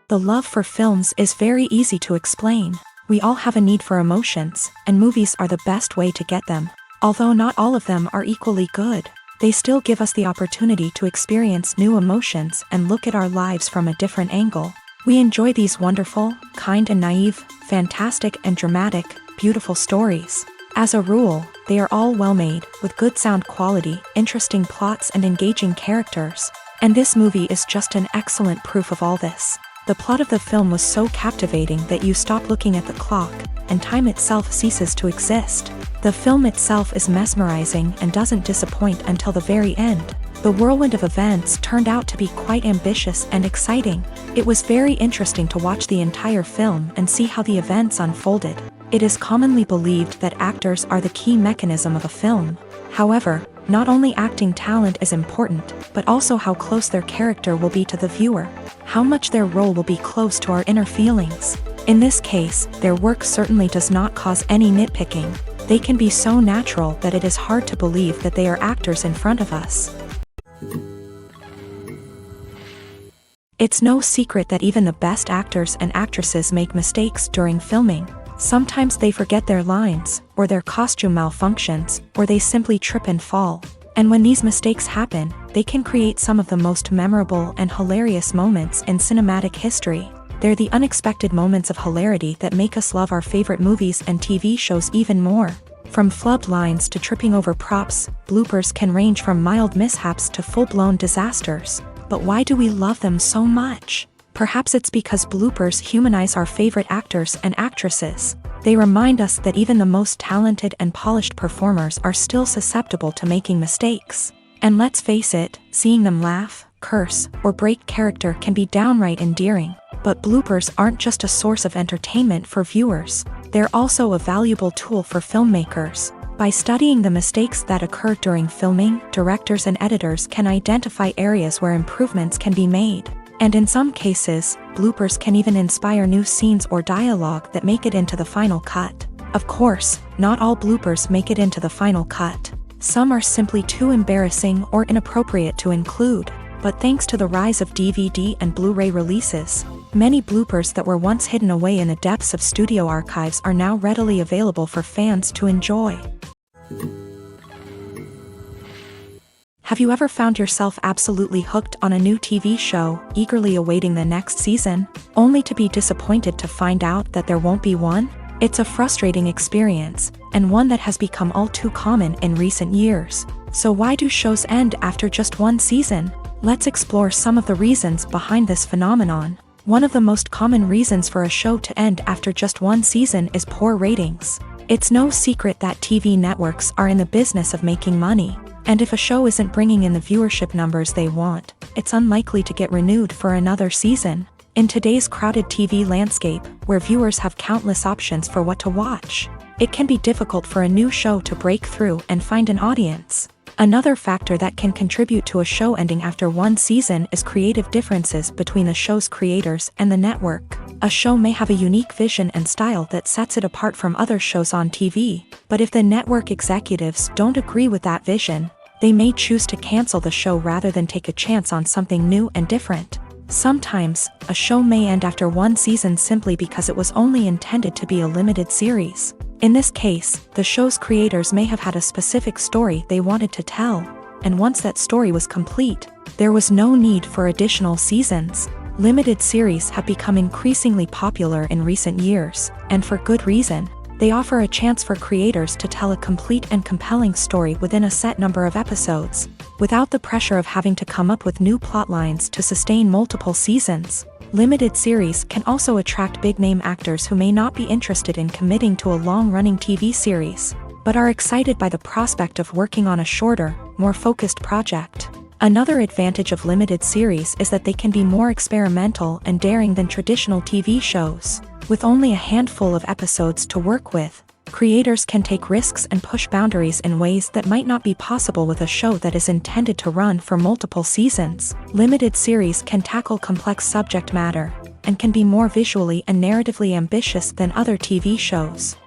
The love for films is very easy to explain. We all have a need for emotions, and movies are the best way to get them. Although not all of them are equally good, they still give us the opportunity to experience new emotions and look at our lives from a different angle. We enjoy these wonderful, kind and naive, fantastic and dramatic, beautiful stories. As a rule, they are all well made, with good sound quality, interesting plots and engaging characters. And this movie is just an excellent proof of all this. The plot of the film was so captivating that you stop looking at the clock, and time itself ceases to exist. The film itself is mesmerizing and doesn't disappoint until the very end. The whirlwind of events turned out to be quite ambitious and exciting. It was very interesting to watch the entire film and see how the events unfolded. It is commonly believed that actors are the key mechanism of a film. However, not only acting talent is important, but also how close their character will be to the viewer. How much their role will be close to our inner feelings. In this case, their work certainly does not cause any nitpicking. They can be so natural that it is hard to believe that they are actors in front of us. It's no secret that even the best actors and actresses make mistakes during filming. Sometimes they forget their lines, or their costume malfunctions, or they simply trip and fall. And when these mistakes happen, they can create some of the most memorable and hilarious moments in cinematic history. They're the unexpected moments of hilarity that make us love our favorite movies and TV shows even more. From flubbed lines to tripping over props, bloopers can range from mild mishaps to full-blown disasters. But why do we love them so much? Perhaps it's because bloopers humanize our favorite actors and actresses. They remind us that even the most talented and polished performers are still susceptible to making mistakes. And let's face it, seeing them laugh, curse, or break character can be downright endearing. But bloopers aren't just a source of entertainment for viewers. They're also a valuable tool for filmmakers. By studying the mistakes that occur during filming, directors and editors can identify areas where improvements can be made. And in some cases, bloopers can even inspire new scenes or dialogue that make it into the final cut. Of course, not all bloopers make it into the final cut. Some are simply too embarrassing or inappropriate to include. But thanks to the rise of DVD and Blu-ray releases, many bloopers that were once hidden away in the depths of studio archives are now readily available for fans to enjoy. Have you ever found yourself absolutely hooked on a new TV show, eagerly awaiting the next season, only to be disappointed to find out that there won't be one? It's a frustrating experience, and one that has become all too common in recent years. So why do shows end after just one season? Let's explore some of the reasons behind this phenomenon. One of the most common reasons for a show to end after just one season is poor ratings. It's no secret that TV networks are in the business of making money. And if a show isn't bringing in the viewership numbers they want, it's unlikely to get renewed for another season. In today's crowded TV landscape, where viewers have countless options for what to watch, it can be difficult for a new show to break through and find an audience. Another factor that can contribute to a show ending after one season is creative differences between the show's creators and the network. A show may have a unique vision and style that sets it apart from other shows on TV, but if the network executives don't agree with that vision, they may choose to cancel the show rather than take a chance on something new and different. Sometimes, a show may end after one season simply because it was only intended to be a limited series. In this case, the show's creators may have had a specific story they wanted to tell, and once that story was complete, there was no need for additional seasons. Limited series have become increasingly popular in recent years, and for good reason. They offer a chance for creators to tell a complete and compelling story within a set number of episodes, without the pressure of having to come up with new plotlines to sustain multiple seasons. Limited series can also attract big-name actors who may not be interested in committing to a long-running TV series, but are excited by the prospect of working on a shorter, more focused project. Another advantage of limited series is that they can be more experimental and daring than traditional TV shows. With only a handful of episodes to work with, creators can take risks and push boundaries in ways that might not be possible with a show that is intended to run for multiple seasons. Limited series can tackle complex subject matter, and can be more visually and narratively ambitious than other TV shows.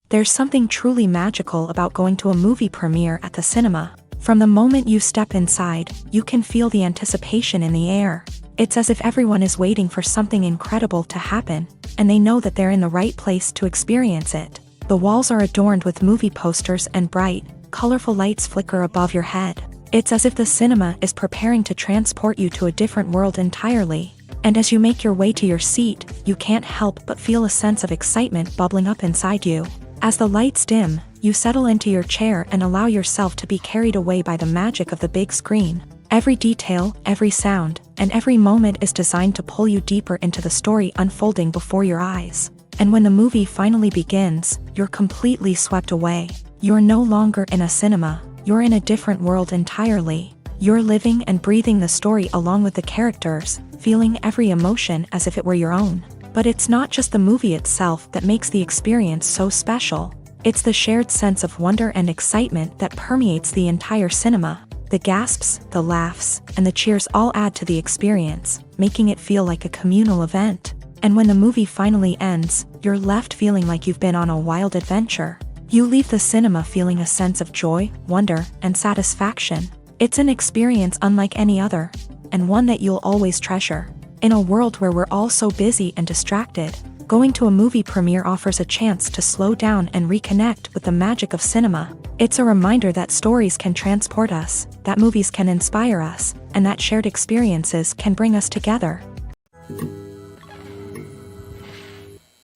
There's something truly magical about going to a movie premiere at the cinema. From the moment you step inside, you can feel the anticipation in the air. It's as if everyone is waiting for something incredible to happen, and they know that they're in the right place to experience it. The walls are adorned with movie posters and bright, colorful lights flicker above your head. It's as if the cinema is preparing to transport you to a different world entirely. And as you make your way to your seat, you can't help but feel a sense of excitement bubbling up inside you. As the lights dim, you settle into your chair and allow yourself to be carried away by the magic of the big screen. Every detail, every sound, and every moment is designed to pull you deeper into the story unfolding before your eyes. And when the movie finally begins, you're completely swept away. You're no longer in a cinema, you're in a different world entirely. You're living and breathing the story along with the characters, feeling every emotion as if it were your own. But it's not just the movie itself that makes the experience so special. It's the shared sense of wonder and excitement that permeates the entire cinema. The gasps, the laughs, and the cheers all add to the experience, making it feel like a communal event. And when the movie finally ends, you're left feeling like you've been on a wild adventure. You leave the cinema feeling a sense of joy, wonder, and satisfaction. It's an experience unlike any other, and one that you'll always treasure. In a world where we're all so busy and distracted, going to a movie premiere offers a chance to slow down and reconnect with the magic of cinema. It's a reminder that stories can transport us, that movies can inspire us, and that shared experiences can bring us together.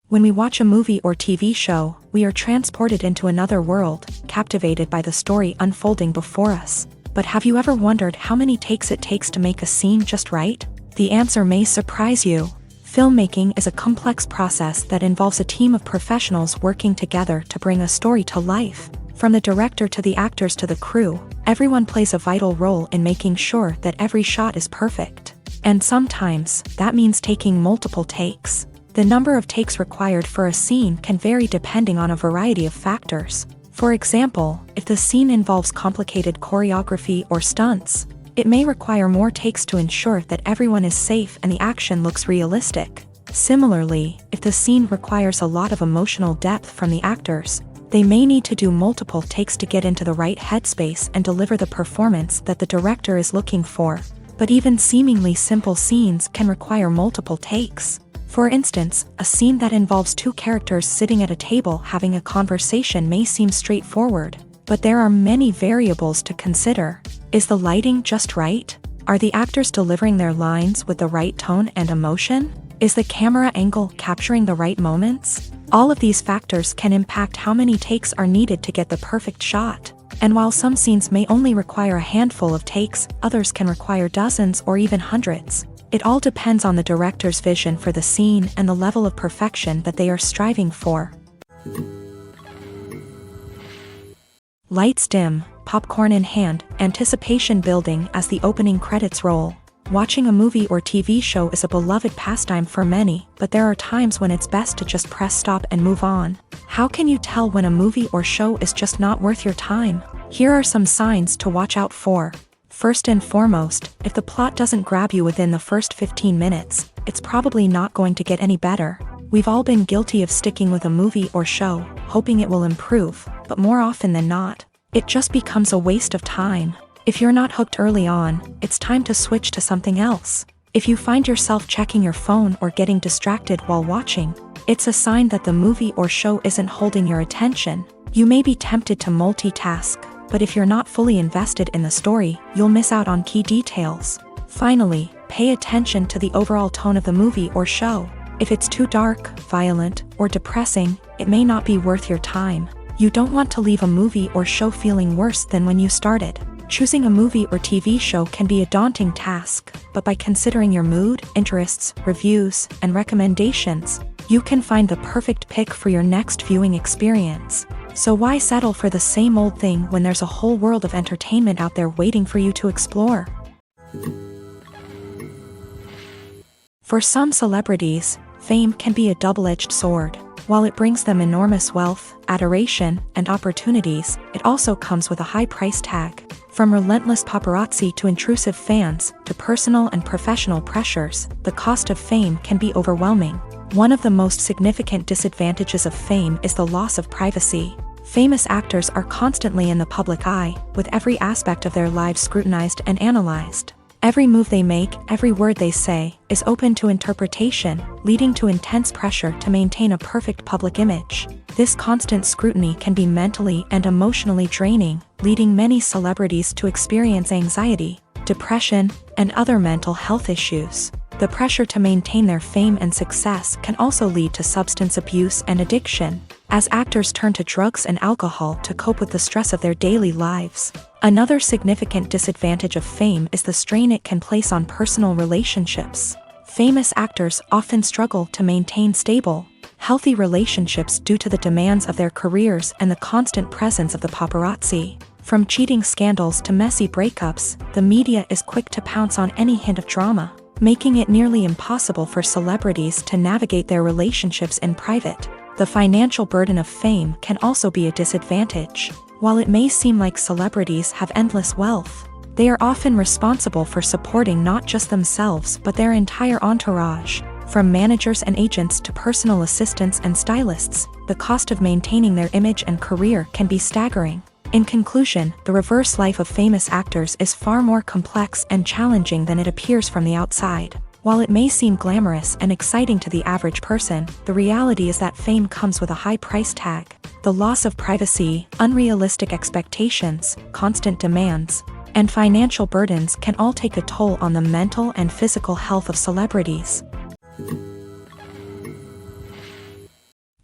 When we watch a movie or TV show, we are transported into another world, captivated by the story unfolding before us. But have you ever wondered how many takes it takes to make a scene just right? The answer may surprise you. Filmmaking is a complex process that involves a team of professionals working together to bring a story to life. From the director to the actors to the crew, everyone plays a vital role in making sure that every shot is perfect. And sometimes, that means taking multiple takes. The number of takes required for a scene can vary depending on a variety of factors. For example, if the scene involves complicated choreography or stunts, it may require more takes to ensure that everyone is safe and the action looks realistic. Similarly, if the scene requires a lot of emotional depth from the actors, they may need to do multiple takes to get into the right headspace and deliver the performance that the director is looking for. But even seemingly simple scenes can require multiple takes. For instance, a scene that involves two characters sitting at a table having a conversation may seem straightforward, but there are many variables to consider. Is the lighting just right? Are the actors delivering their lines with the right tone and emotion? Is the camera angle capturing the right moments? All of these factors can impact how many takes are needed to get the perfect shot. And while some scenes may only require a handful of takes, others can require dozens or even hundreds. It all depends on the director's vision for the scene and the level of perfection that they are striving for. Lights dim, popcorn in hand, anticipation building as the opening credits roll. Watching a movie or TV show is a beloved pastime for many, but there are times when it's best to just press stop and move on. How can you tell when a movie or show is just not worth your time? Here are some signs to watch out for. First and foremost, if the plot doesn't grab you within the first 15 minutes, it's probably not going to get any better. We've all been guilty of sticking with a movie or show, hoping it will improve, but more often than not, it just becomes a waste of time. If you're not hooked early on, it's time to switch to something else. If you find yourself checking your phone or getting distracted while watching, it's a sign that the movie or show isn't holding your attention. You may be tempted to multitask, but if you're not fully invested in the story, you'll miss out on key details. Finally, pay attention to the overall tone of the movie or show. If it's too dark, violent, or depressing, it may not be worth your time. You don't want to leave a movie or show feeling worse than when you started. Choosing a movie or TV show can be a daunting task, but by considering your mood, interests, reviews, and recommendations, you can find the perfect pick for your next viewing experience. So why settle for the same old thing when there's a whole world of entertainment out there waiting for you to explore? For some celebrities, fame can be a double-edged sword. While it brings them enormous wealth, adoration, and opportunities, it also comes with a high price tag. From relentless paparazzi to intrusive fans, to personal and professional pressures, the cost of fame can be overwhelming. One of the most significant disadvantages of fame is the loss of privacy. Famous actors are constantly in the public eye, with every aspect of their lives scrutinized and analyzed. Every move they make, every word they say, is open to interpretation, leading to intense pressure to maintain a perfect public image. This constant scrutiny can be mentally and emotionally draining, leading many celebrities to experience anxiety, depression, and other mental health issues. The pressure to maintain their fame and success can also lead to substance abuse and addiction, as actors turn to drugs and alcohol to cope with the stress of their daily lives. Another significant disadvantage of fame is the strain it can place on personal relationships. Famous actors often struggle to maintain stable, healthy relationships due to the demands of their careers and the constant presence of the paparazzi. From cheating scandals to messy breakups, the media is quick to pounce on any hint of drama, making it nearly impossible for celebrities to navigate their relationships in private. The financial burden of fame can also be a disadvantage. While it may seem like celebrities have endless wealth, they are often responsible for supporting not just themselves but their entire entourage. From managers and agents to personal assistants and stylists, the cost of maintaining their image and career can be staggering. In conclusion, the reverse life of famous actors is far more complex and challenging than it appears from the outside. While it may seem glamorous and exciting to the average person, the reality is that fame comes with a high price tag. The loss of privacy, unrealistic expectations, constant demands, and financial burdens can all take a toll on the mental and physical health of celebrities.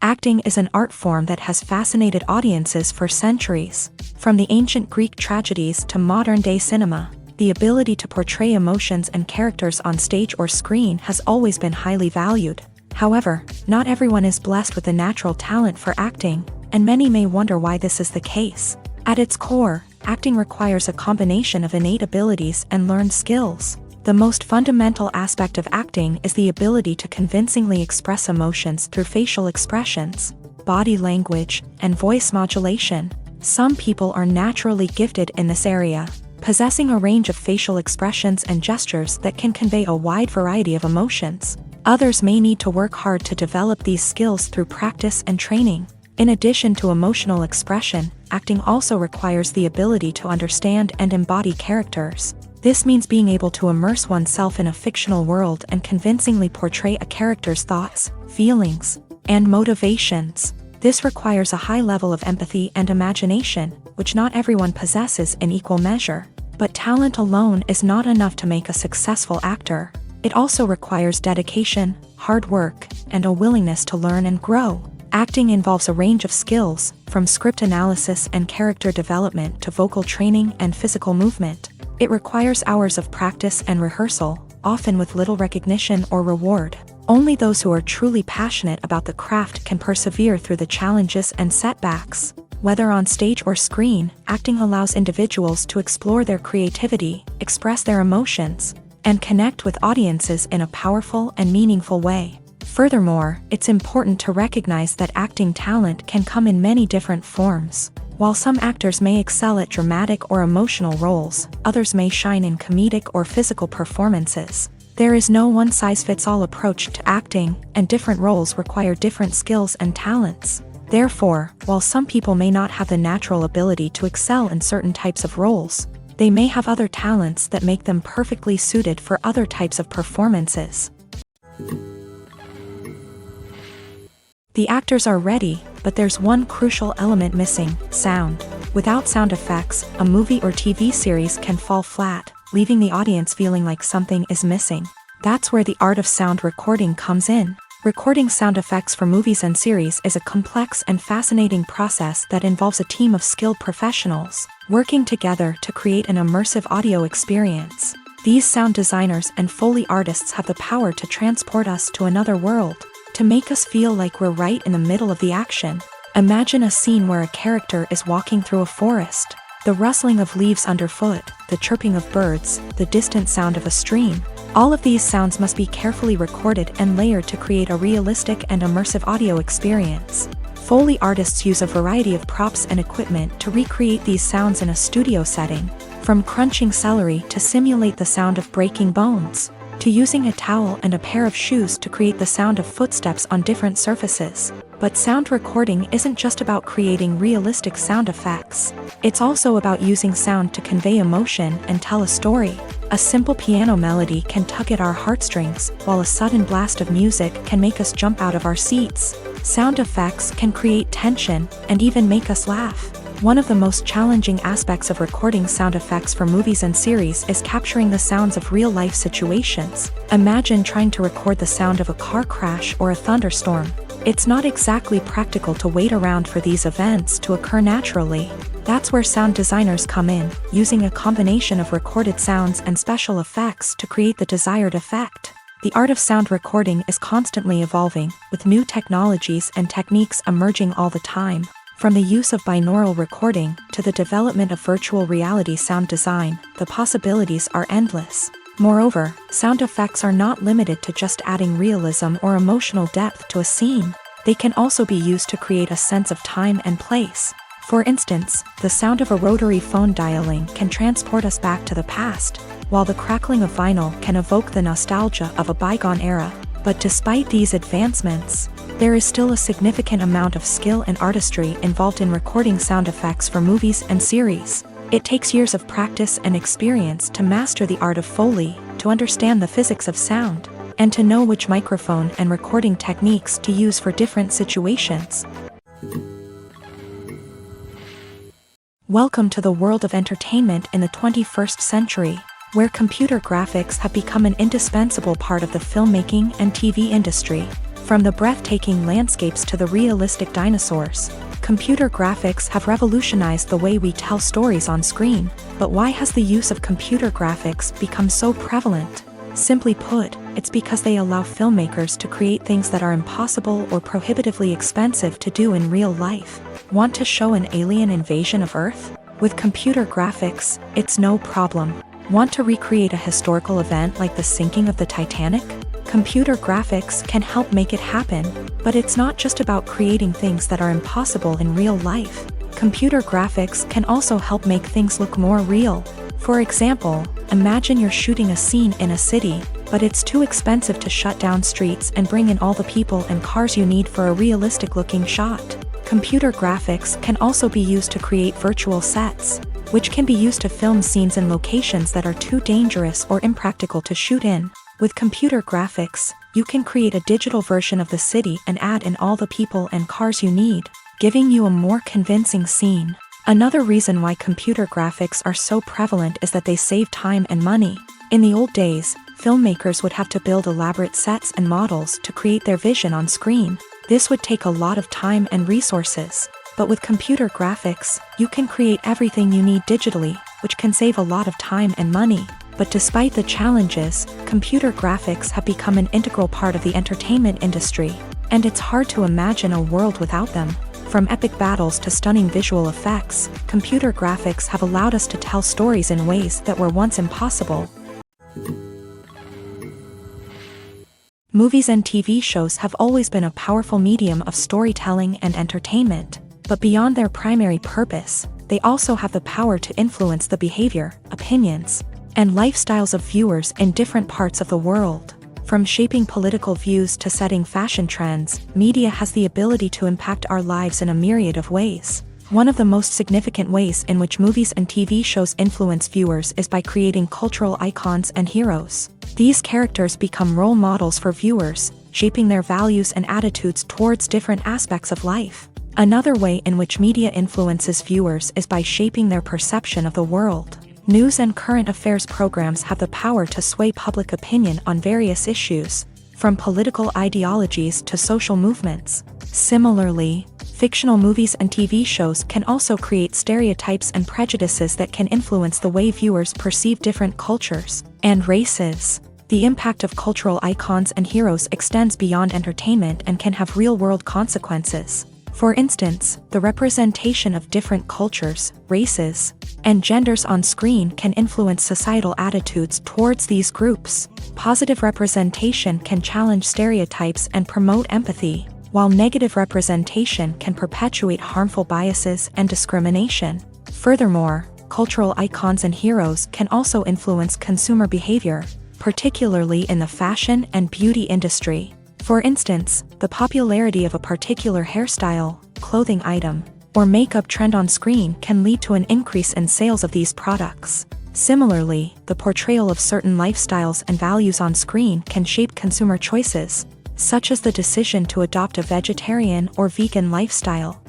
Acting is an art form that has fascinated audiences for centuries. From the ancient Greek tragedies to modern-day cinema, the ability to portray emotions and characters on stage or screen has always been highly valued. However, not everyone is blessed with the natural talent for acting, and many may wonder why this is the case. At its core, acting requires a combination of innate abilities and learned skills. The most fundamental aspect of acting is the ability to convincingly express emotions through facial expressions, body language, and voice modulation. Some people are naturally gifted in this area, possessing a range of facial expressions and gestures that can convey a wide variety of emotions. Others may need to work hard to develop these skills through practice and training. In addition to emotional expression, acting also requires the ability to understand and embody characters. This means being able to immerse oneself in a fictional world and convincingly portray a character's thoughts, feelings, and motivations. This requires a high level of empathy and imagination, which not everyone possesses in equal measure. But talent alone is not enough to make a successful actor. It also requires dedication, hard work, and a willingness to learn and grow. Acting involves a range of skills, from script analysis and character development to vocal training and physical movement. It requires hours of practice and rehearsal, often with little recognition or reward. Only those who are truly passionate about the craft can persevere through the challenges and setbacks. Whether on stage or screen, acting allows individuals to explore their creativity, express their emotions, and connect with audiences in a powerful and meaningful way. Furthermore, it's important to recognize that acting talent can come in many different forms. While some actors may excel at dramatic or emotional roles, others may shine in comedic or physical performances. There is no one-size-fits-all approach to acting, and different roles require different skills and talents. Therefore, while some people may not have the natural ability to excel in certain types of roles, they may have other talents that make them perfectly suited for other types of performances. The actors are ready, but there's one crucial element missing: sound. Without sound effects, a movie or TV series can fall flat, leaving the audience feeling like something is missing. That's where the art of sound recording comes in. Recording sound effects for movies and series is a complex and fascinating process that involves a team of skilled professionals working together to create an immersive audio experience. These sound designers and Foley artists have the power to transport us to another world, to make us feel like we're right in the middle of the action. Imagine a scene where a character is walking through a forest. The rustling of leaves underfoot, the chirping of birds, the distant sound of a stream. All of these sounds must be carefully recorded and layered to create a realistic and immersive audio experience. Foley artists use a variety of props and equipment to recreate these sounds in a studio setting, from crunching celery to simulate the sound of breaking bones. to using a towel and a pair of shoes to create the sound of footsteps on different surfaces. But sound recording isn't just about creating realistic sound effects. It's also about using sound to convey emotion and tell a story. A simple piano melody can tug at our heartstrings, while a sudden blast of music can make us jump out of our seats. Sound effects can create tension and even make us laugh. One of the most challenging aspects of recording sound effects for movies and series is capturing the sounds of real-life situations. Imagine trying to record the sound of a car crash or a thunderstorm. It's not exactly practical to wait around for these events to occur naturally. That's where sound designers come in, using a combination of recorded sounds and special effects to create the desired effect. The art of sound recording is constantly evolving, with new technologies and techniques emerging all the time. From the use of binaural recording to the development of virtual reality sound design, the possibilities are endless. Moreover, sound effects are not limited to just adding realism or emotional depth to a scene. They can also be used to create a sense of time and place. For instance, the sound of a rotary phone dialing can transport us back to the past, while the crackling of vinyl can evoke the nostalgia of a bygone era. But despite these advancements, there is still a significant amount of skill and artistry involved in recording sound effects for movies and series. It takes years of practice and experience to master the art of Foley, to understand the physics of sound, and to know which microphone and recording techniques to use for different situations. Welcome to the world of entertainment in the 21st century, where computer graphics have become an indispensable part of the filmmaking and TV industry. From the breathtaking landscapes to the realistic dinosaurs, computer graphics have revolutionized the way we tell stories on screen. But why has the use of computer graphics become so prevalent? Simply put, it's because they allow filmmakers to create things that are impossible or prohibitively expensive to do in real life. Want to show an alien invasion of Earth? With computer graphics, it's no problem. Want to recreate a historical event like the sinking of the Titanic? Computer graphics can help make it happen, but it's not just about creating things that are impossible in real life. Computer graphics can also help make things look more real. For example, imagine you're shooting a scene in a city, but it's too expensive to shut down streets and bring in all the people and cars you need for a realistic-looking shot. Computer graphics can also be used to create virtual sets, which can be used to film scenes in locations that are too dangerous or impractical to shoot in. With computer graphics, you can create a digital version of the city and add in all the people and cars you need, giving you a more convincing scene. Another reason why computer graphics are so prevalent is that they save time and money. In the old days, filmmakers would have to build elaborate sets and models to create their vision on screen. This would take a lot of time and resources. But with computer graphics, you can create everything you need digitally, which can save a lot of time and money. But despite the challenges, computer graphics have become an integral part of the entertainment industry, and it's hard to imagine a world without them. From epic battles to stunning visual effects, computer graphics have allowed us to tell stories in ways that were once impossible. Movies and TV shows have always been a powerful medium of storytelling and entertainment, but beyond their primary purpose, they also have the power to influence the behavior, opinions, and lifestyles of viewers in different parts of the world. From shaping political views to setting fashion trends, media has the ability to impact our lives in a myriad of ways. One of the most significant ways in which movies and TV shows influence viewers is by creating cultural icons and heroes. These characters become role models for viewers, shaping their values and attitudes towards different aspects of life. Another way in which media influences viewers is by shaping their perception of the world. News and current affairs programs have the power to sway public opinion on various issues, from political ideologies to social movements. Similarly, fictional movies and TV shows can also create stereotypes and prejudices that can influence the way viewers perceive different cultures and races. The impact of cultural icons and heroes extends beyond entertainment and can have real-world consequences. For instance, the representation of different cultures, races, and genders on screen can influence societal attitudes towards these groups. Positive representation can challenge stereotypes and promote empathy, while negative representation can perpetuate harmful biases and discrimination. Furthermore, cultural icons and heroes can also influence consumer behavior. particularly in the fashion and beauty industry. For instance, the popularity of a particular hairstyle, clothing item, or makeup trend on screen can lead to an increase in sales of these products. Similarly, the portrayal of certain lifestyles and values on screen can shape consumer choices, such as the decision to adopt a vegetarian or vegan lifestyle.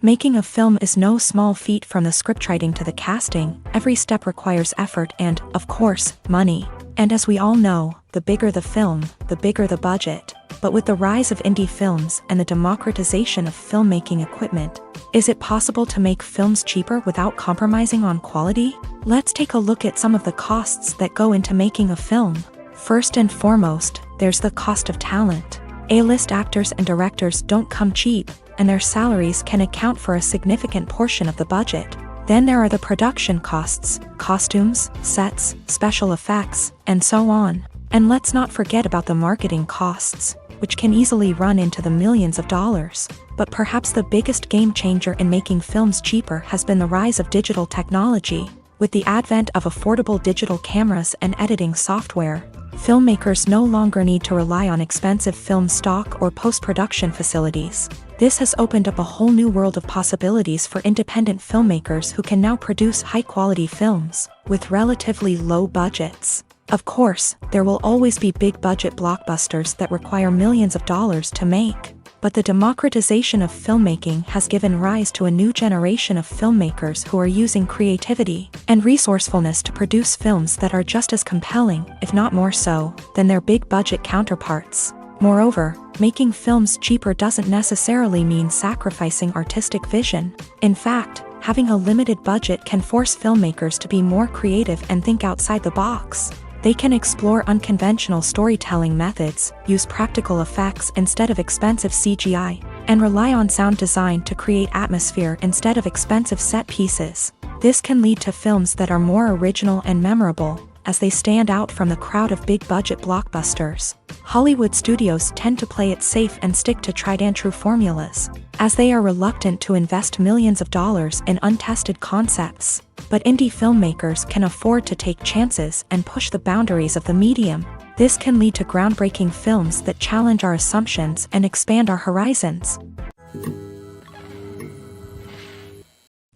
Making a film is no small feat. From the scriptwriting to the casting, every step requires effort and, of course, money. And as we all know, the bigger the film, the bigger the budget. But with the rise of indie films and the democratization of filmmaking equipment, is it possible to make films cheaper without compromising on quality? Let's take a look at some of the costs that go into making a film. First and foremost, there's the cost of talent. A-list actors and directors don't come cheap, and their salaries can account for a significant portion of the budget. Then there are the production costs, costumes, sets, special effects, and so on. And let's not forget about the marketing costs, which can easily run into the millions of dollars. But perhaps the biggest game changer in making films cheaper has been the rise of digital technology. With the advent of affordable digital cameras and editing software, filmmakers no longer need to rely on expensive film stock or post-production facilities. This has opened up a whole new world of possibilities for independent filmmakers who can now produce high-quality films with relatively low budgets. Of course, there will always be big-budget blockbusters that require millions of dollars to make. But the democratization of filmmaking has given rise to a new generation of filmmakers who are using creativity and resourcefulness to produce films that are just as compelling, if not more so, than their big-budget counterparts. Moreover, making films cheaper doesn't necessarily mean sacrificing artistic vision. In fact, having a limited budget can force filmmakers to be more creative and think outside the box. They can explore unconventional storytelling methods, use practical effects instead of expensive CGI, and rely on sound design to create atmosphere instead of expensive set pieces. This can lead to films that are more original and memorable, as they stand out from the crowd of big-budget blockbusters. Hollywood studios tend to play it safe and stick to tried-and-true formulas, as they are reluctant to invest millions of dollars in untested concepts. But indie filmmakers can afford to take chances and push the boundaries of the medium. This can lead to groundbreaking films that challenge our assumptions and expand our horizons.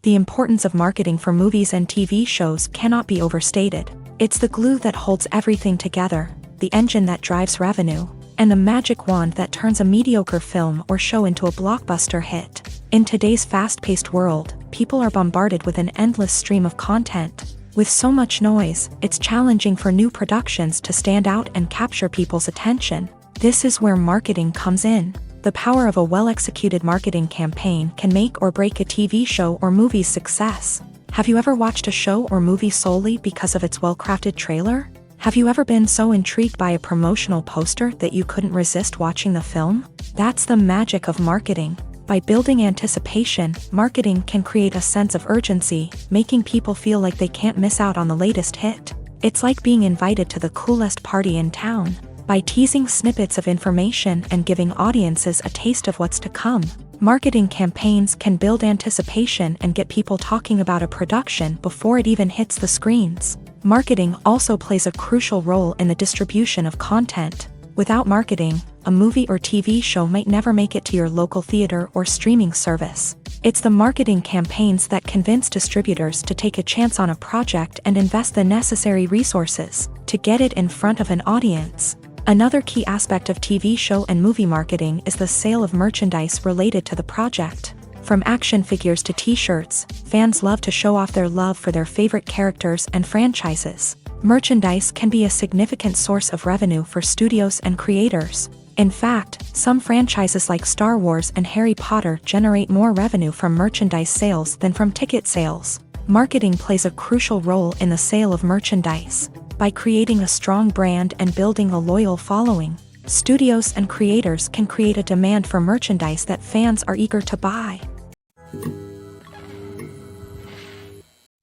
The importance of marketing for movies and TV shows cannot be overstated. It's the glue that holds everything together, the engine that drives revenue, and the magic wand that turns a mediocre film or show into a blockbuster hit. In today's fast-paced world, people are bombarded with an endless stream of content. With so much noise, it's challenging for new productions to stand out and capture people's attention. This is where marketing comes in. The power of a well-executed marketing campaign can make or break a TV show or movie's success. Have you ever watched a show or movie solely because of its well-crafted trailer? Have you ever been so intrigued by a promotional poster that you couldn't resist watching the film? That's the magic of marketing. By building anticipation, marketing can create a sense of urgency, making people feel like they can't miss out on the latest hit. It's like being invited to the coolest party in town. By teasing snippets of information and giving audiences a taste of what's to come, marketing campaigns can build anticipation and get people talking about a production before it even hits the screens. Marketing also plays a crucial role in the distribution of content. Without marketing, a movie or TV show might never make it to your local theater or streaming service. It's the marketing campaigns that convince distributors to take a chance on a project and invest the necessary resources to get it in front of an audience. Another key aspect of TV show and movie marketing is the sale of merchandise related to the project. From action figures to t-shirts, fans love to show off their love for their favorite characters and franchises. Merchandise can be a significant source of revenue for studios and creators. In fact, some franchises like Star Wars and Harry Potter generate more revenue from merchandise sales than from ticket sales. Marketing plays a crucial role in the sale of merchandise. By creating a strong brand and building a loyal following, studios and creators can create a demand for merchandise that fans are eager to buy.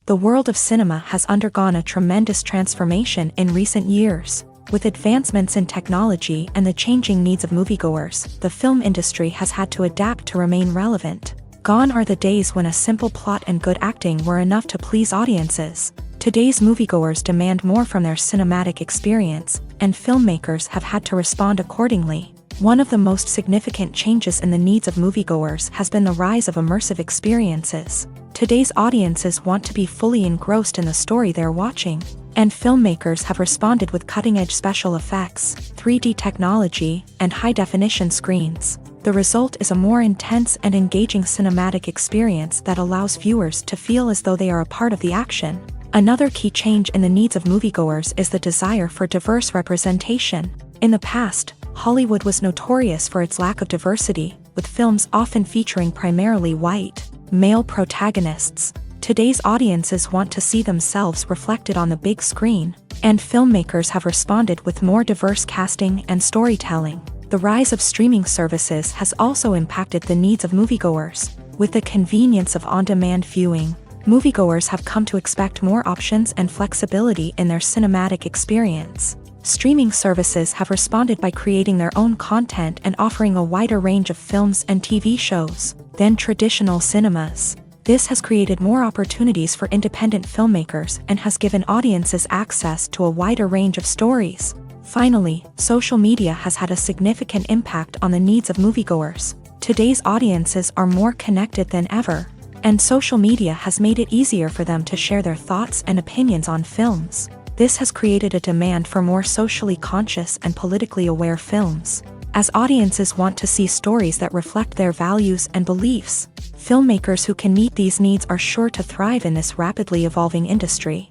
The world of cinema has undergone a tremendous transformation in recent years. With advancements in technology and the changing needs of moviegoers, the film industry has had to adapt to remain relevant. Gone are the days when a simple plot and good acting were enough to please audiences. Today's moviegoers demand more from their cinematic experience, and filmmakers have had to respond accordingly. One of the most significant changes in the needs of moviegoers has been the rise of immersive experiences. Today's audiences want to be fully engrossed in the story they're watching, and filmmakers have responded with cutting-edge special effects, 3D technology, and high-definition screens. The result is a more intense and engaging cinematic experience that allows viewers to feel as though they are a part of the action. Another key change in the needs of moviegoers is the desire for diverse representation. In the past, Hollywood was notorious for its lack of diversity, with films often featuring primarily white, male protagonists. Today's audiences want to see themselves reflected on the big screen, and filmmakers have responded with more diverse casting and storytelling. The rise of streaming services has also impacted the needs of moviegoers. With the convenience of on-demand viewing, moviegoers have come to expect more options and flexibility in their cinematic experience. Streaming services have responded by creating their own content and offering a wider range of films and TV shows than traditional cinemas. This has created more opportunities for independent filmmakers and has given audiences access to a wider range of stories. Finally, social media has had a significant impact on the needs of moviegoers. Today's audiences are more connected than ever, and social media has made it easier for them to share their thoughts and opinions on films. This has created a demand for more socially conscious and politically aware films. As audiences want to see stories that reflect their values and beliefs, filmmakers who can meet these needs are sure to thrive in this rapidly evolving industry.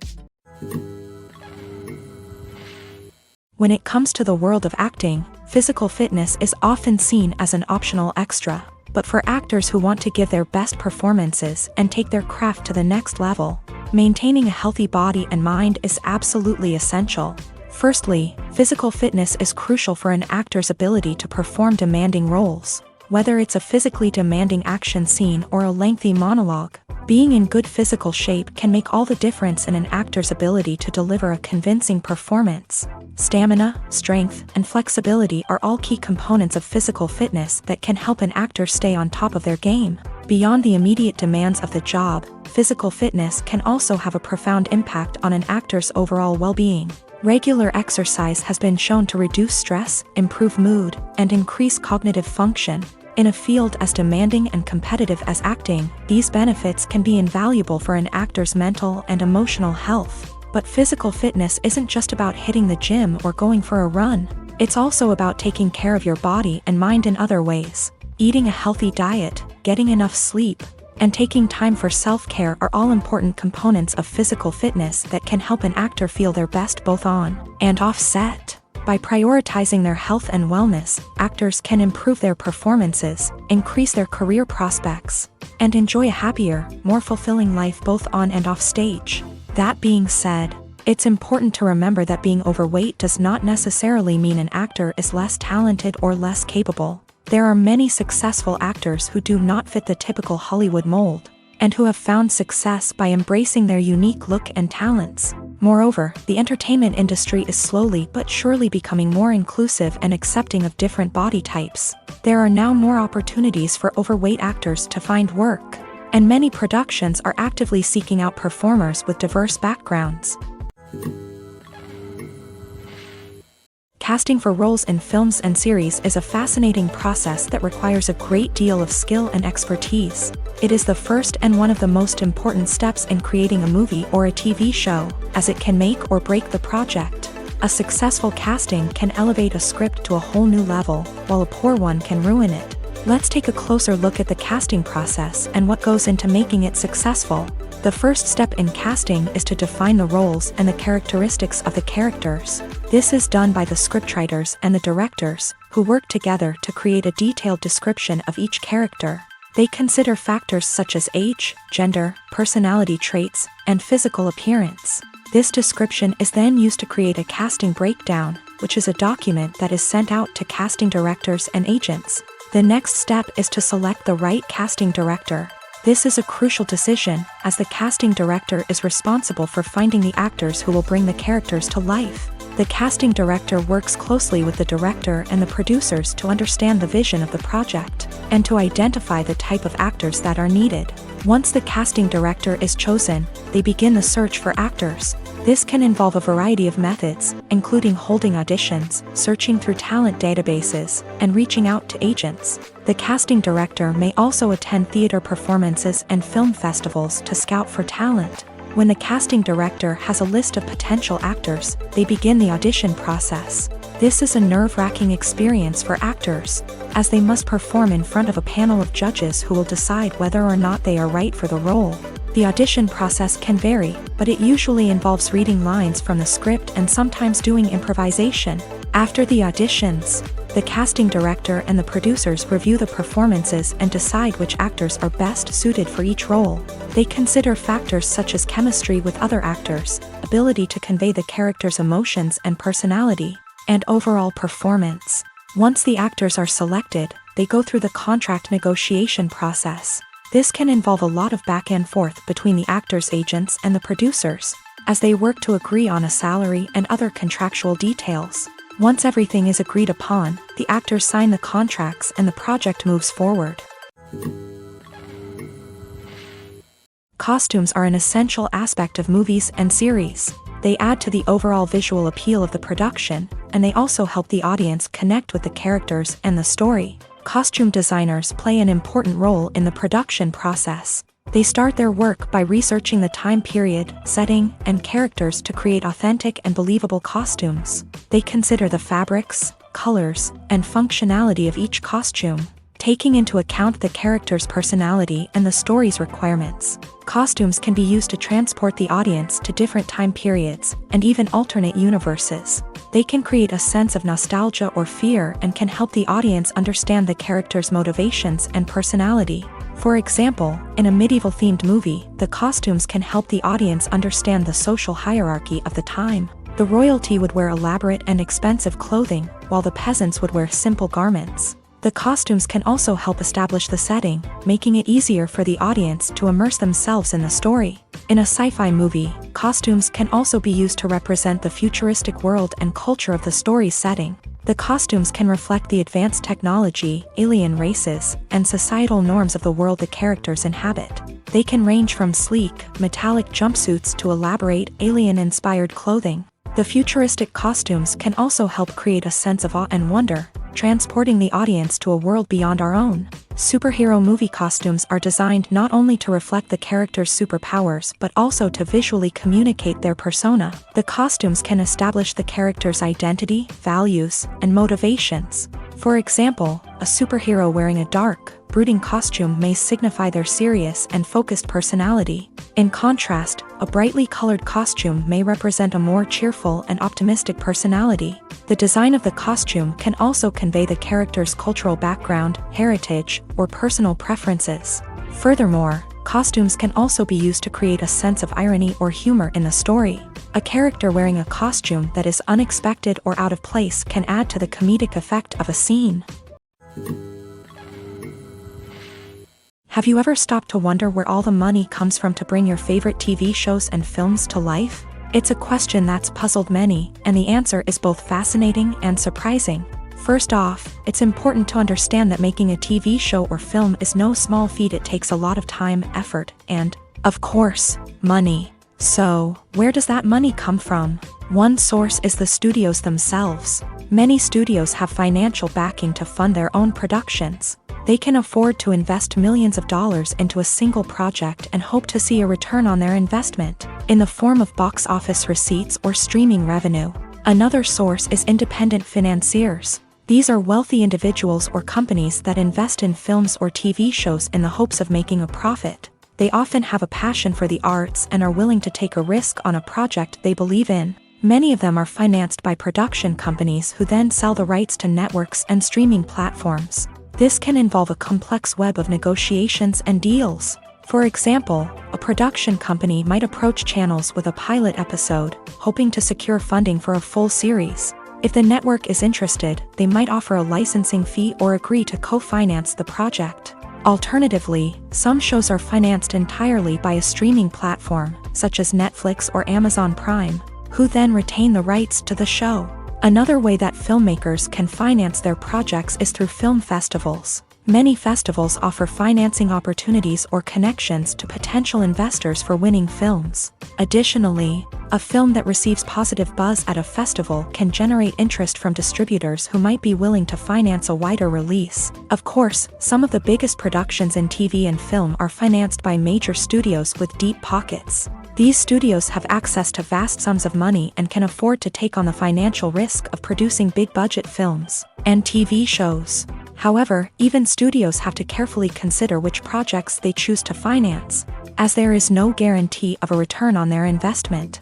When it comes to the world of acting, physical fitness is often seen as an optional extra, but for actors who want to give their best performances and take their craft to the next level, maintaining a healthy body and mind is absolutely essential. Firstly, physical fitness is crucial for an actor's ability to perform demanding roles. Whether it's a physically demanding action scene or a lengthy monologue, being in good physical shape can make all the difference in an actor's ability to deliver a convincing performance. Stamina, strength, and flexibility are all key components of physical fitness that can help an actor stay on top of their game. Beyond the immediate demands of the job, physical fitness can also have a profound impact on an actor's overall well-being. Regular exercise has been shown to reduce stress, improve mood, and increase cognitive function. In a field as demanding and competitive as acting, these benefits can be invaluable for an actor's mental and emotional health. But physical fitness isn't just about hitting the gym or going for a run. It's also about taking care of your body and mind in other ways. Eating a healthy diet, getting enough sleep, and taking time for self-care are all important components of physical fitness that can help an actor feel their best both on and off set. By prioritizing their health and wellness, actors can improve their performances, increase their career prospects, and enjoy a happier, more fulfilling life both on and off stage. That being said, it's important to remember that being overweight does not necessarily mean an actor is less talented or less capable. There are many successful actors who do not fit the typical Hollywood mold, and who have found success by embracing their unique look and talents. Moreover, the entertainment industry is slowly but surely becoming more inclusive and accepting of different body types. There are now more opportunities for overweight actors to find work, and many productions are actively seeking out performers with diverse backgrounds. Casting for roles in films and series is a fascinating process that requires a great deal of skill and expertise. It is the first and one of the most important steps in creating a movie or a TV show, as it can make or break the project. A successful casting can elevate a script to a whole new level, while a poor one can ruin it. Let's take a closer look at the casting process and what goes into making it successful. The first step in casting is to define the roles and the characteristics of the characters. This is done by the scriptwriters and the directors, who work together to create a detailed description of each character. They consider factors such as age, gender, personality traits, and physical appearance. This description is then used to create a casting breakdown, which is a document that is sent out to casting directors and agents. The next step is to select the right casting director. This is a crucial decision, as the casting director is responsible for finding the actors who will bring the characters to life. The casting director works closely with the director and the producers to understand the vision of the project, and to identify the type of actors that are needed. Once the casting director is chosen, they begin the search for actors. This can involve a variety of methods, including holding auditions, searching through talent databases, and reaching out to agents. The casting director may also attend theater performances and film festivals to scout for talent. When the casting director has a list of potential actors, they begin the audition process. This is a nerve-wracking experience for actors, as they must perform in front of a panel of judges who will decide whether or not they are right for the role. The audition process can vary, but it usually involves reading lines from the script and sometimes doing improvisation. After the auditions, the casting director and the producers review the performances and decide which actors are best suited for each role. They consider factors such as chemistry with other actors, ability to convey the character's emotions and personality, and overall performance. Once the actors are selected, they go through the contract negotiation process. This can involve a lot of back and forth between the actors' agents and the producers, as they work to agree on a salary and other contractual details. Once everything is agreed upon, the actors sign the contracts and the project moves forward. Costumes are an essential aspect of movies and series. They add to the overall visual appeal of the production, and they also help the audience connect with the characters and the story. Costume designers play an important role in the production process. They start their work by researching the time period, setting, and characters to create authentic and believable costumes. They consider the fabrics, colors, and functionality of each costume, taking into account the character's personality and the story's requirements. Costumes can be used to transport the audience to different time periods, and even alternate universes. They can create a sense of nostalgia or fear and can help the audience understand the character's motivations and personality. For example, in a medieval-themed movie, the costumes can help the audience understand the social hierarchy of the time. The royalty would wear elaborate and expensive clothing, while the peasants would wear simple garments. The costumes can also help establish the setting, making it easier for the audience to immerse themselves in the story. In a sci-fi movie, costumes can also be used to represent the futuristic world and culture of the story's setting. The costumes can reflect the advanced technology, alien races, and societal norms of the world the characters inhabit. They can range from sleek, metallic jumpsuits to elaborate, alien-inspired clothing. The futuristic costumes can also help create a sense of awe and wonder, transporting the audience to a world beyond our own. Superhero movie costumes are designed not only to reflect the character's superpowers but also to visually communicate their persona. The costumes can establish the character's identity, values, and motivations. For example, a superhero wearing a dark, brooding costume may signify their serious and focused personality. In contrast, a brightly colored costume may represent a more cheerful and optimistic personality. The design of the costume can also convey the character's cultural background, heritage, or personal preferences. Furthermore, costumes can also be used to create a sense of irony or humor in the story. A character wearing a costume that is unexpected or out of place can add to the comedic effect of a scene. Have you ever stopped to wonder where all the money comes from to bring your favorite TV shows and films to life? It's a question that's puzzled many, and the answer is both fascinating and surprising. First off, it's important to understand that making a TV show or film is no small feat. It takes a lot of time, effort, and, of course, money. So, where does that money come from? One source is the studios themselves. Many studios have financial backing to fund their own productions. They can afford to invest millions of dollars into a single project and hope to see a return on their investment, in the form of box office receipts or streaming revenue. Another source is independent financiers. These are wealthy individuals or companies that invest in films or TV shows in the hopes of making a profit. They often have a passion for the arts and are willing to take a risk on a project they believe in. Many of them are financed by production companies who then sell the rights to networks and streaming platforms. This can involve a complex web of negotiations and deals. For example, a production company might approach channels with a pilot episode, hoping to secure funding for a full series. If the network is interested, they might offer a licensing fee or agree to co-finance the project. Alternatively, some shows are financed entirely by a streaming platform, such as Netflix or Amazon Prime, who then retain the rights to the show. Another way that filmmakers can finance their projects is through film festivals. Many festivals offer financing opportunities or connections to potential investors for winning films. Additionally, a film that receives positive buzz at a festival can generate interest from distributors who might be willing to finance a wider release. Of course, some of the biggest productions in TV and film are financed by major studios with deep pockets. These studios have access to vast sums of money and can afford to take on the financial risk of producing big-budget films and TV shows. However, even studios have to carefully consider which projects they choose to finance, as there is no guarantee of a return on their investment.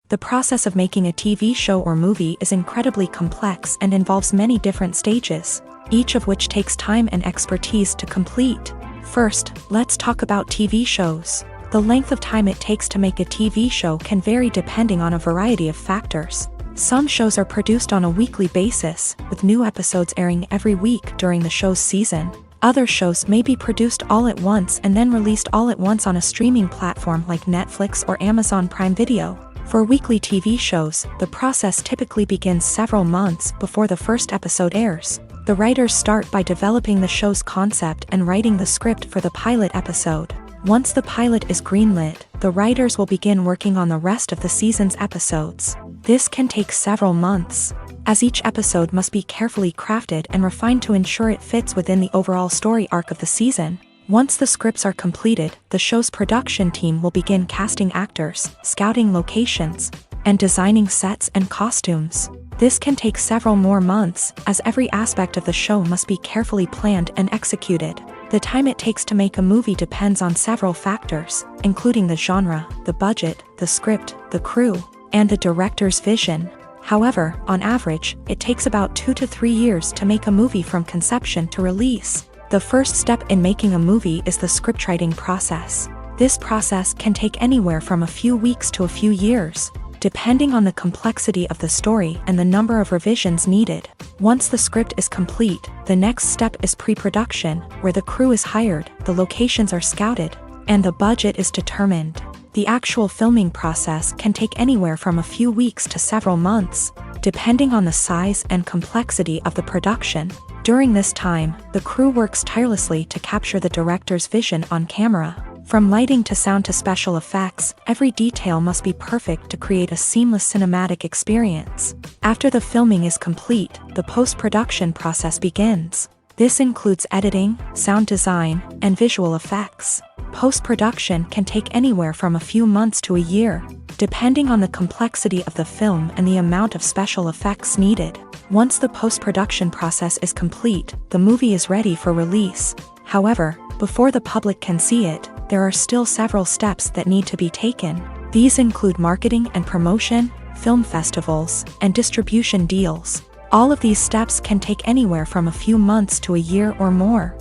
The process of making a TV show or movie is incredibly complex and involves many different stages, each of which takes time and expertise to complete. First, let's talk about TV shows. The length of time it takes to make a TV show can vary depending on a variety of factors. Some shows are produced on a weekly basis, with new episodes airing every week during the show's season. Other shows may be produced all at once and then released all at once on a streaming platform like Netflix or Amazon Prime Video. For weekly TV shows, the process typically begins several months before the first episode airs. The writers start by developing the show's concept and writing the script for the pilot episode. Once the pilot is greenlit, the writers will begin working on the rest of the season's episodes. This can take several months, as each episode must be carefully crafted and refined to ensure it fits within the overall story arc of the season. Once the scripts are completed, the show's production team will begin casting actors, scouting locations, and designing sets and costumes. This can take several more months, as every aspect of the show must be carefully planned and executed. The time it takes to make a movie depends on several factors, including the genre, the budget, the script, the crew, and the director's vision. However, on average, it takes about 2 to 3 years to make a movie from conception to release. The first step in making a movie is the scriptwriting process. This process can take anywhere from a few weeks to a few years, depending on the complexity of the story and the number of revisions needed. Once the script is complete, the next step is pre-production, where the crew is hired, the locations are scouted, and the budget is determined. The actual filming process can take anywhere from a few weeks to several months, depending on the size and complexity of the production. During this time, the crew works tirelessly to capture the director's vision on camera. From lighting to sound to special effects, every detail must be perfect to create a seamless cinematic experience. After the filming is complete, the post-production process begins. This includes editing, sound design, and visual effects. Post-production can take anywhere from a few months to a year, depending on the complexity of the film and the amount of special effects needed. Once the post-production process is complete, the movie is ready for release. However, before the public can see it, there are still several steps that need to be taken. These include marketing and promotion, film festivals, and distribution deals. All of these steps can take anywhere from a few months to a year or more.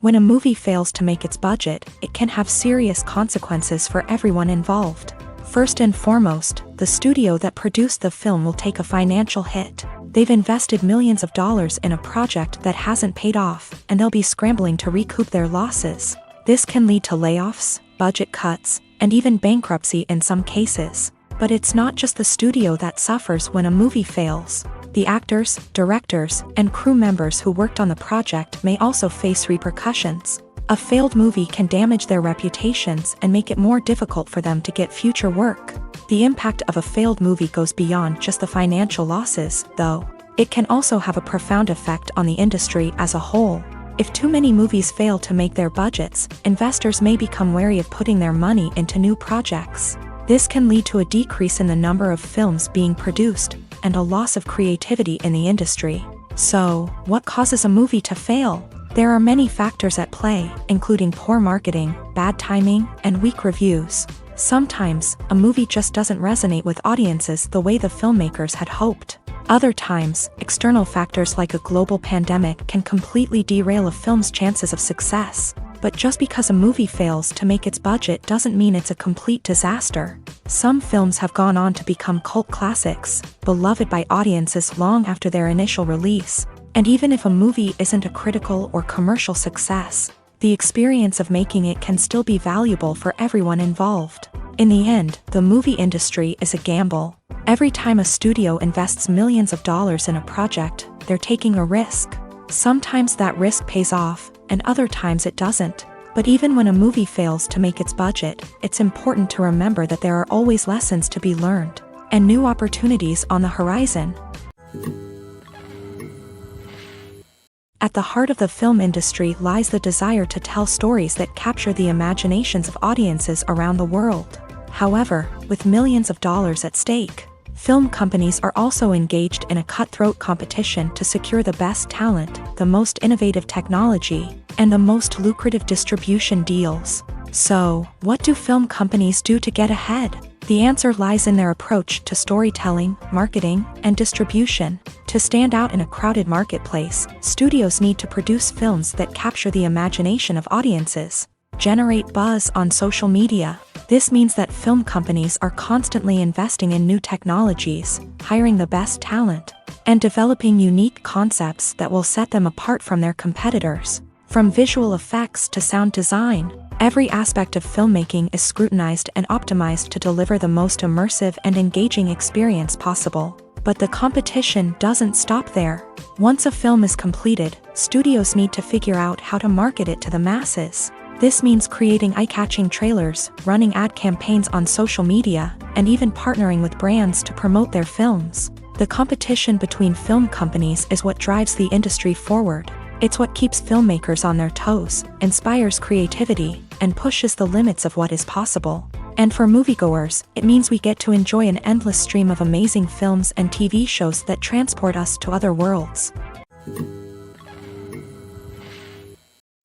When a movie fails to make its budget, it can have serious consequences for everyone involved. First and foremost, the studio that produced the film will take a financial hit. They've invested millions of dollars in a project that hasn't paid off, and they'll be scrambling to recoup their losses. This can lead to layoffs, budget cuts, and even bankruptcy in some cases. But it's not just the studio that suffers when a movie fails. The actors, directors, and crew members who worked on the project may also face repercussions. A failed movie can damage their reputations and make it more difficult for them to get future work. The impact of a failed movie goes beyond just the financial losses, though. It can also have a profound effect on the industry as a whole. If too many movies fail to make their budgets, investors may become wary of putting their money into new projects. This can lead to a decrease in the number of films being produced, and a loss of creativity in the industry. So, what causes a movie to fail? There are many factors at play, including poor marketing, bad timing, and weak reviews. Sometimes, a movie just doesn't resonate with audiences the way the filmmakers had hoped. Other times, external factors like a global pandemic can completely derail a film's chances of success. But just because a movie fails to make its budget doesn't mean it's a complete disaster. Some films have gone on to become cult classics, beloved by audiences long after their initial release. And even if a movie isn't a critical or commercial success, the experience of making it can still be valuable for everyone involved. In the end, the movie industry is a gamble. Every time a studio invests millions of dollars in a project, they're taking a risk. Sometimes that risk pays off, and other times it doesn't. But even when a movie fails to make its budget, it's important to remember that there are always lessons to be learned, and new opportunities on the horizon. At the heart of the film industry lies the desire to tell stories that capture the imaginations of audiences around the world. However, with millions of dollars at stake, film companies are also engaged in a cutthroat competition to secure the best talent, the most innovative technology, and the most lucrative distribution deals. So, what do film companies do to get ahead? The answer lies in their approach to storytelling, marketing, and distribution. To stand out in a crowded marketplace, studios need to produce films that capture the imagination of audiences, generate buzz on social media. This means that film companies are constantly investing in new technologies, hiring the best talent, and developing unique concepts that will set them apart from their competitors. From visual effects to sound design, every aspect of filmmaking is scrutinized and optimized to deliver the most immersive and engaging experience possible. But the competition doesn't stop there. Once a film is completed, studios need to figure out how to market it to the masses. This means creating eye-catching trailers, running ad campaigns on social media, and even partnering with brands to promote their films. The competition between film companies is what drives the industry forward. It's what keeps filmmakers on their toes, inspires creativity, and pushes the limits of what is possible. And for moviegoers, it means we get to enjoy an endless stream of amazing films and TV shows that transport us to other worlds.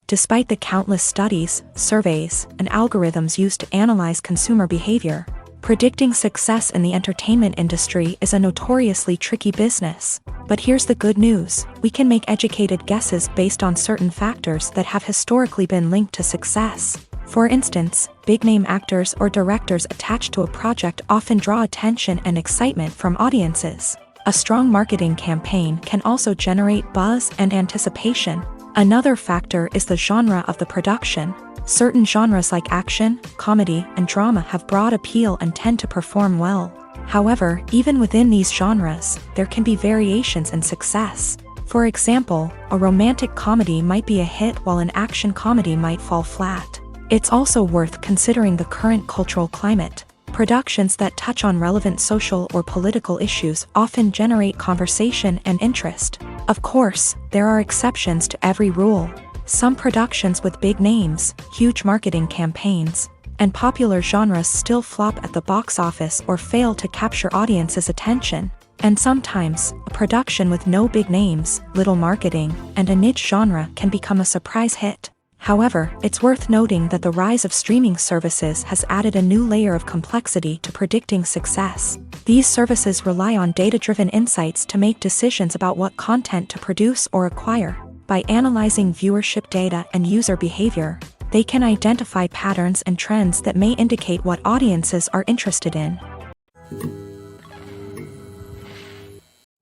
Despite the countless studies, surveys, and algorithms used to analyze consumer behavior, predicting success in the entertainment industry is a notoriously tricky business. But here's the good news: we can make educated guesses based on certain factors that have historically been linked to success. For instance, big-name actors or directors attached to a project often draw attention and excitement from audiences. A strong marketing campaign can also generate buzz and anticipation. Another factor is the genre of the production. Certain genres like action, comedy, and drama have broad appeal and tend to perform well. However, even within these genres, there can be variations in success. For example, a romantic comedy might be a hit while an action comedy might fall flat. It's also worth considering the current cultural climate. Productions that touch on relevant social or political issues often generate conversation and interest. Of course, there are exceptions to every rule. Some productions with big names, huge marketing campaigns, and popular genres still flop at the box office or fail to capture audiences' attention. And sometimes, a production with no big names, little marketing, and a niche genre can become a surprise hit. However, it's worth noting that the rise of streaming services has added a new layer of complexity to predicting success. These services rely on data-driven insights to make decisions about what content to produce or acquire. By analyzing viewership data and user behavior, they can identify patterns and trends that may indicate what audiences are interested in.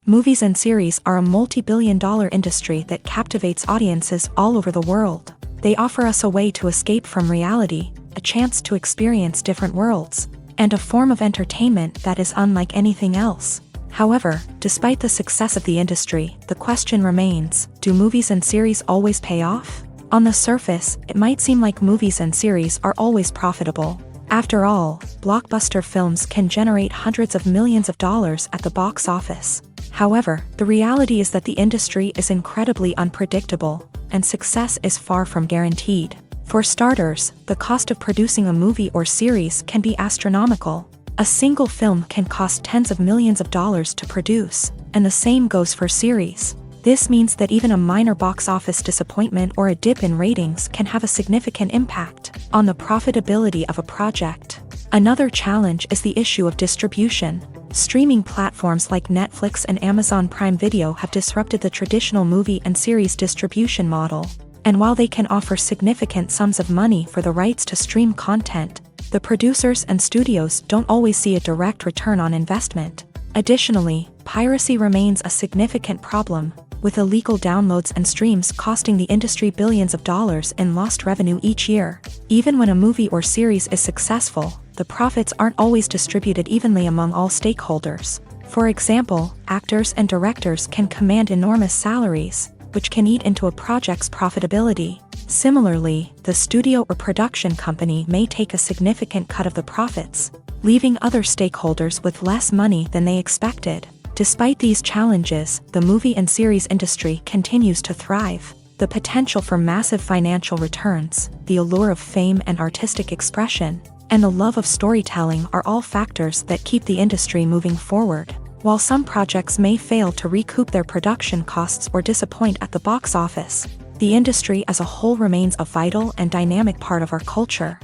Movies and series are a multi-billion-dollar industry that captivates audiences all over the world. They offer us a way to escape from reality, a chance to experience different worlds, and a form of entertainment that is unlike anything else. However, despite the success of the industry, the question remains: do movies and series always pay off? On the surface, it might seem like movies and series are always profitable. After all, blockbuster films can generate hundreds of millions of dollars at the box office. However, the reality is that the industry is incredibly unpredictable, and success is far from guaranteed. For starters, the cost of producing a movie or series can be astronomical. A single film can cost tens of millions of dollars to produce, and the same goes for series. This means that even a minor box office disappointment or a dip in ratings can have a significant impact on the profitability of a project. Another challenge is the issue of distribution. Streaming platforms like Netflix and Amazon Prime Video have disrupted the traditional movie and series distribution model. And while they can offer significant sums of money for the rights to stream content, the producers and studios don't always see a direct return on investment. Additionally, piracy remains a significant problem, with illegal downloads and streams costing the industry billions of dollars in lost revenue each year. Even when a movie or series is successful, the profits aren't always distributed evenly among all stakeholders. For example, actors and directors can command enormous salaries, which can eat into a project's profitability. Similarly, the studio or production company may take a significant cut of the profits, leaving other stakeholders with less money than they expected. Despite these challenges, the movie and series industry continues to thrive. The potential for massive financial returns, the allure of fame and artistic expression, and the love of storytelling are all factors that keep the industry moving forward. While some projects may fail to recoup their production costs or disappoint at the box office, the industry as a whole remains a vital and dynamic part of our culture.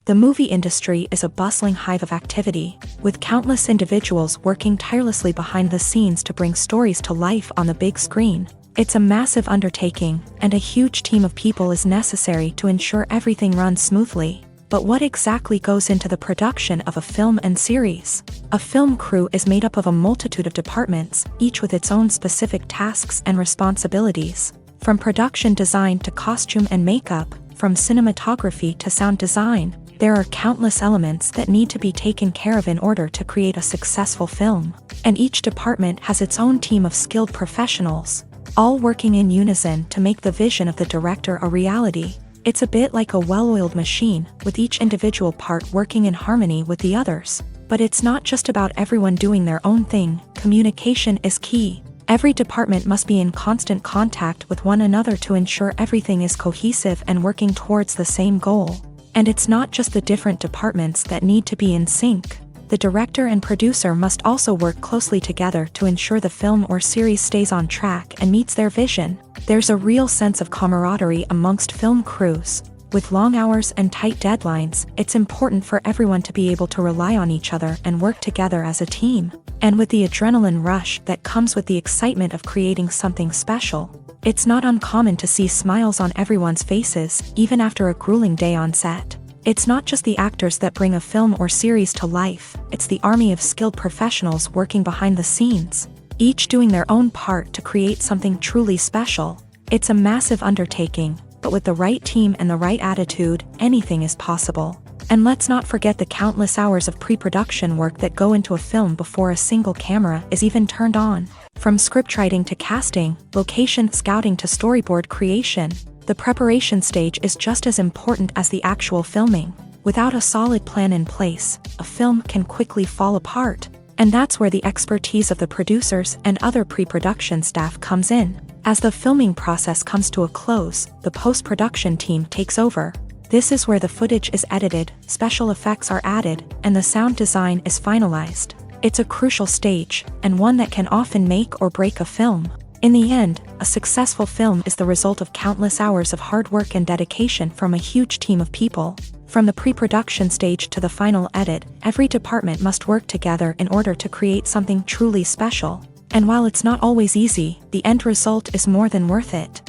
The movie industry is a bustling hive of activity, with countless individuals working tirelessly behind the scenes to bring stories to life on the big screen. It's a massive undertaking, and a huge team of people is necessary to ensure everything runs smoothly. But what exactly goes into the production of a film and series? A film crew is made up of a multitude of departments, each with its own specific tasks and responsibilities. From production design to costume and makeup, from cinematography to sound design, there are countless elements that need to be taken care of in order to create a successful film. And each department has its own team of skilled professionals, all working in unison to make the vision of the director a reality. It's a bit like a well-oiled machine, with each individual part working in harmony with the others. But it's not just about everyone doing their own thing. Communication is key. Every department must be in constant contact with one another to ensure everything is cohesive and working towards the same goal. And it's not just the different departments that need to be in sync. The director and producer must also work closely together to ensure the film or series stays on track and meets their vision. There's a real sense of camaraderie amongst film crews. With long hours and tight deadlines, it's important for everyone to be able to rely on each other and work together as a team. And with the adrenaline rush that comes with the excitement of creating something special, it's not uncommon to see smiles on everyone's faces, even after a grueling day on set. It's not just the actors that bring a film or series to life, it's the army of skilled professionals working behind the scenes, each doing their own part to create something truly special. It's a massive undertaking, but with the right team and the right attitude, anything is possible. And let's not forget the countless hours of pre-production work that go into a film before a single camera is even turned on. From scriptwriting to casting, location scouting to storyboard creation, the preparation stage is just as important as the actual filming. Without a solid plan in place, a film can quickly fall apart. And that's where the expertise of the producers and other pre-production staff comes in. As the filming process comes to a close, the post-production team takes over. This is where the footage is edited, special effects are added, and the sound design is finalized. It's a crucial stage, and one that can often make or break a film. In the end, a successful film is the result of countless hours of hard work and dedication from a huge team of people. From the pre-production stage to the final edit, every department must work together in order to create something truly special. And while it's not always easy, the end result is more than worth it.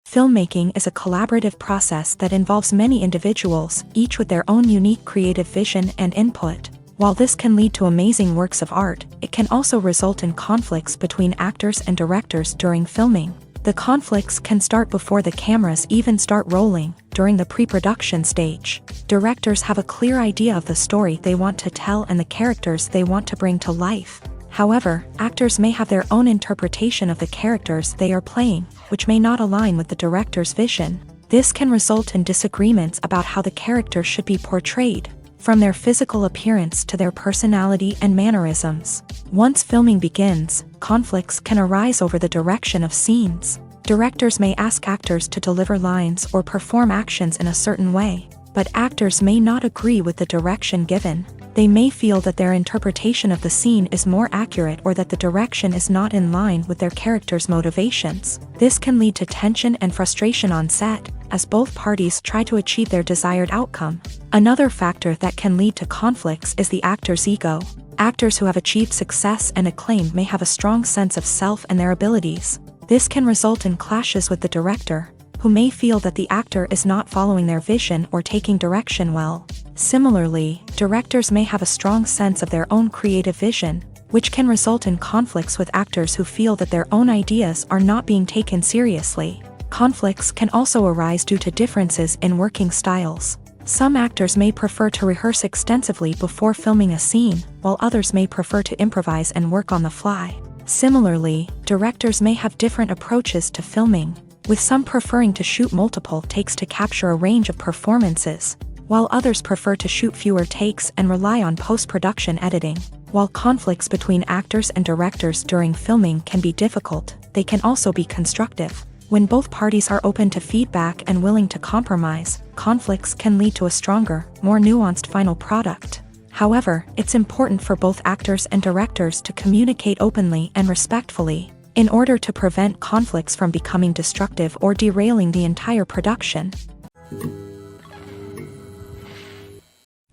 Filmmaking is a collaborative process that involves many individuals, each with their own unique creative vision and input. While this can lead to amazing works of art, it can also result in conflicts between actors and directors during filming. The conflicts can start before the cameras even start rolling, during the pre-production stage. Directors have a clear idea of the story they want to tell and the characters they want to bring to life. However, actors may have their own interpretation of the characters they are playing, which may not align with the director's vision. This can result in disagreements about how the character should be portrayed, from their physical appearance to their personality and mannerisms. Once filming begins, conflicts can arise over the direction of scenes. Directors may ask actors to deliver lines or perform actions in a certain way, but actors may not agree with the direction given. They may feel that their interpretation of the scene is more accurate or that the direction is not in line with their character's motivations. This can lead to tension and frustration on set, as both parties try to achieve their desired outcome. Another factor that can lead to conflicts is the actor's ego. Actors who have achieved success and acclaim may have a strong sense of self and their abilities. This can result in clashes with the director, who may feel that the actor is not following their vision or taking direction well. Similarly, directors may have a strong sense of their own creative vision, which can result in conflicts with actors who feel that their own ideas are not being taken seriously. Conflicts can also arise due to differences in working styles. Some actors may prefer to rehearse extensively before filming a scene, while others may prefer to improvise and work on the fly. Similarly, directors may have different approaches to filming, with some preferring to shoot multiple takes to capture a range of performances, while others prefer to shoot fewer takes and rely on post-production editing. While conflicts between actors and directors during filming can be difficult, they can also be constructive. When both parties are open to feedback and willing to compromise, conflicts can lead to a stronger, more nuanced final product. However, it's important for both actors and directors to communicate openly and respectfully, in order to prevent conflicts from becoming destructive or derailing the entire production.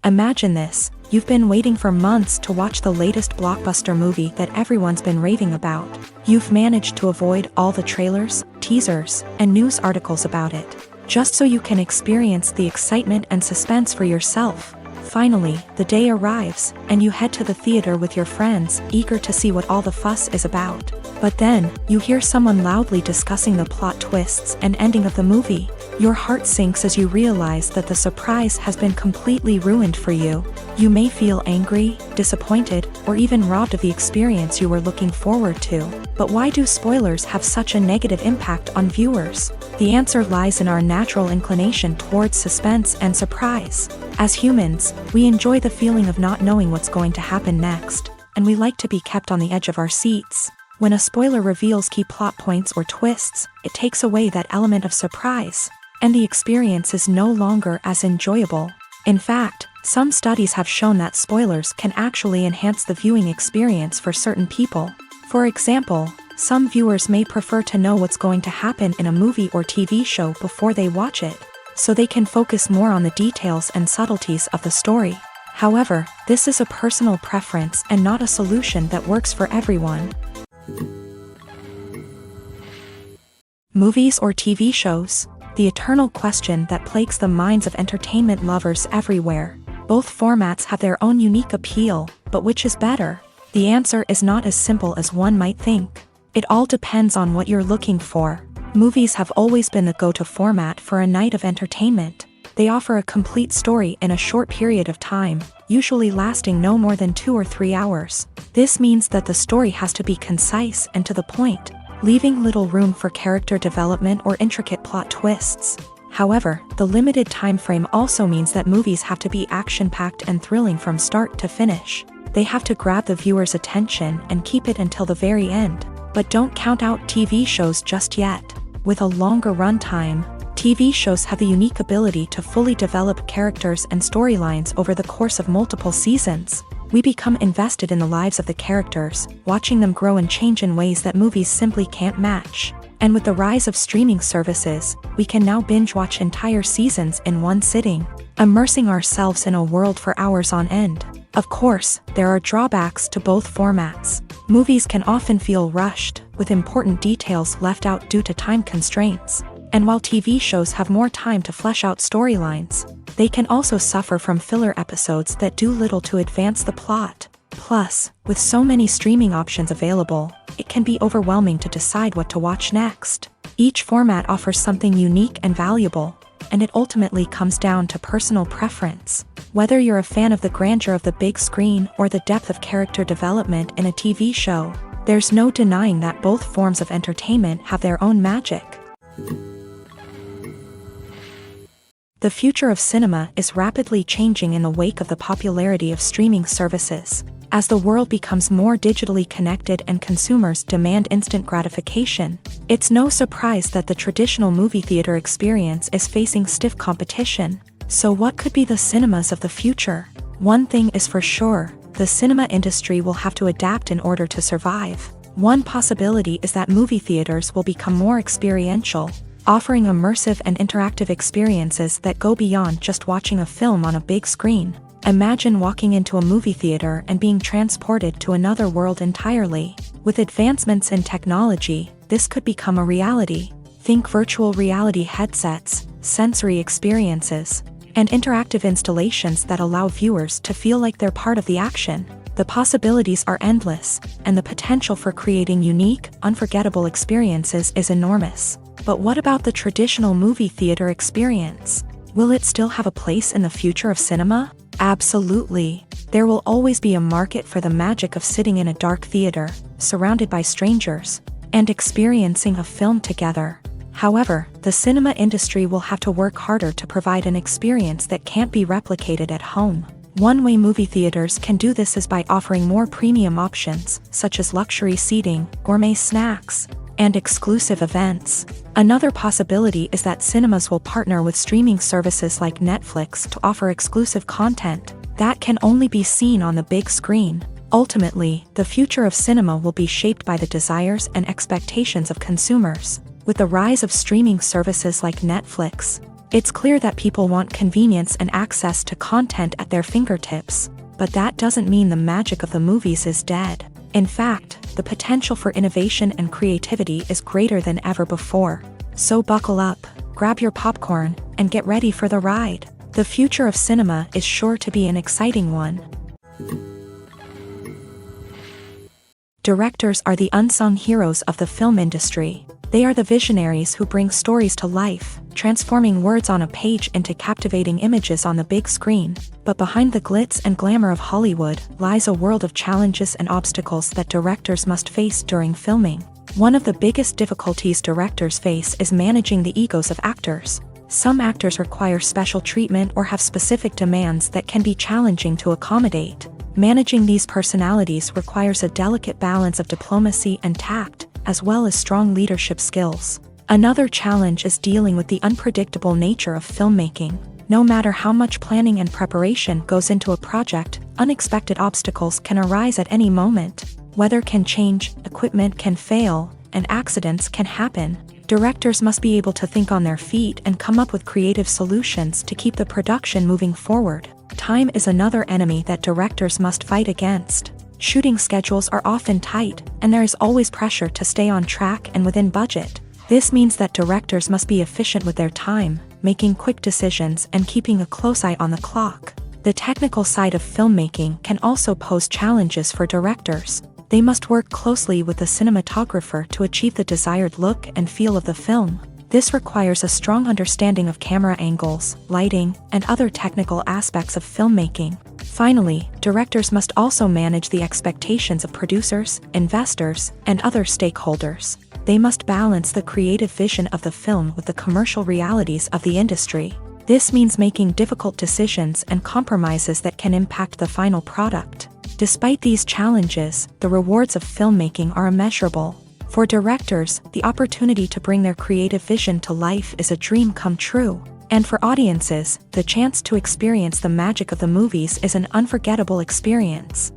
Imagine this: you've been waiting for months to watch the latest blockbuster movie that everyone's been raving about. You've managed to avoid all the trailers, teasers, and news articles about it, just so you can experience the excitement and suspense for yourself. Finally, the day arrives, and you head to the theater with your friends, eager to see what all the fuss is about. But then, you hear someone loudly discussing the plot twists and ending of the movie. Your heart sinks as you realize that the surprise has been completely ruined for you. You may feel angry, disappointed, or even robbed of the experience you were looking forward to. But why do spoilers have such a negative impact on viewers? The answer lies in our natural inclination towards suspense and surprise. As humans, we enjoy the feeling of not knowing what's going to happen next, and we like to be kept on the edge of our seats. When a spoiler reveals key plot points or twists, it takes away that element of surprise, and the experience is no longer as enjoyable. In fact, some studies have shown that spoilers can actually enhance the viewing experience for certain people. For example, some viewers may prefer to know what's going to happen in a movie or TV show before they watch it, so they can focus more on the details and subtleties of the story. However, this is a personal preference and not a solution that works for everyone. Movies or TV shows? The eternal question that plagues the minds of entertainment lovers everywhere. Both formats have their own unique appeal, but which is better? The answer is not as simple as one might think. It all depends on what you're looking for. Movies have always been the go-to format for a night of entertainment. They offer a complete story in a short period of time, usually lasting no more than 2 or 3 hours. This means that the story has to be concise and to the point, leaving little room for character development or intricate plot twists. However, the limited time frame also means that movies have to be action-packed and thrilling from start to finish. They have to grab the viewer's attention and keep it until the very end. But don't count out TV shows just yet. With a longer runtime, TV shows have the unique ability to fully develop characters and storylines over the course of multiple seasons. We become invested in the lives of the characters, watching them grow and change in ways that movies simply can't match. And with the rise of streaming services, we can now binge-watch entire seasons in one sitting, immersing ourselves in a world for hours on end. Of course, there are drawbacks to both formats. Movies can often feel rushed, with important details left out due to time constraints. And while TV shows have more time to flesh out storylines, they can also suffer from filler episodes that do little to advance the plot. Plus, with so many streaming options available, it can be overwhelming to decide what to watch next. Each format offers something unique and valuable, and it ultimately comes down to personal preference. Whether you're a fan of the grandeur of the big screen or the depth of character development in a TV show, there's no denying that both forms of entertainment have their own magic. The future of cinema is rapidly changing in the wake of the popularity of streaming services. As the world becomes more digitally connected and consumers demand instant gratification, it's no surprise that the traditional movie theater experience is facing stiff competition. So what could be the cinemas of the future? One thing is for sure, the cinema industry will have to adapt in order to survive. One possibility is that movie theaters will become more experiential, offering immersive and interactive experiences that go beyond just watching a film on a big screen. Imagine walking into a movie theater and being transported to another world entirely. With advancements in technology, this could become a reality. Think virtual reality headsets, sensory experiences, and interactive installations that allow viewers to feel like they're part of the action. The possibilities are endless, and the potential for creating unique, unforgettable experiences is enormous. But what about the traditional movie theater experience? Will it still have a place in the future of cinema? Absolutely. There will always be a market for the magic of sitting in a dark theater, surrounded by strangers, and experiencing a film together. However, the cinema industry will have to work harder to provide an experience that can't be replicated at home. One way movie theaters can do this is by offering more premium options, such as luxury seating, gourmet snacks, and exclusive events. Another possibility is that cinemas will partner with streaming services like Netflix to offer exclusive content that can only be seen on the big screen. Ultimately, the future of cinema will be shaped by the desires and expectations of consumers. With the rise of streaming services like Netflix, it's clear that people want convenience and access to content at their fingertips. But that doesn't mean the magic of the movies is dead. In fact, the potential for innovation and creativity is greater than ever before. So buckle up, grab your popcorn, and get ready for the ride. The future of cinema is sure to be an exciting one. Directors are the unsung heroes of the film industry. They are the visionaries who bring stories to life, transforming words on a page into captivating images on the big screen. But behind the glitz and glamour of Hollywood lies a world of challenges and obstacles that directors must face during filming. One of the biggest difficulties directors face is managing the egos of actors. Some actors require special treatment or have specific demands that can be challenging to accommodate. Managing these personalities requires a delicate balance of diplomacy and tact, as well as strong leadership skills. Another challenge is dealing with the unpredictable nature of filmmaking. No matter how much planning and preparation goes into a project, unexpected obstacles can arise at any moment. Weather can change, equipment can fail, and accidents can happen. Directors must be able to think on their feet and come up with creative solutions to keep the production moving forward. Time is another enemy that directors must fight against. Shooting schedules are often tight, and there is always pressure to stay on track and within budget. This means that directors must be efficient with their time, making quick decisions and keeping a close eye on the clock. The technical side of filmmaking can also pose challenges for directors. They must work closely with the cinematographer to achieve the desired look and feel of the film. This requires a strong understanding of camera angles, lighting, and other technical aspects of filmmaking. Finally, directors must also manage the expectations of producers, investors, and other stakeholders. They must balance the creative vision of the film with the commercial realities of the industry. This means making difficult decisions and compromises that can impact the final product. Despite these challenges, the rewards of filmmaking are immeasurable. For directors, the opportunity to bring their creative vision to life is a dream come true. And for audiences, the chance to experience the magic of the movies is an unforgettable experience.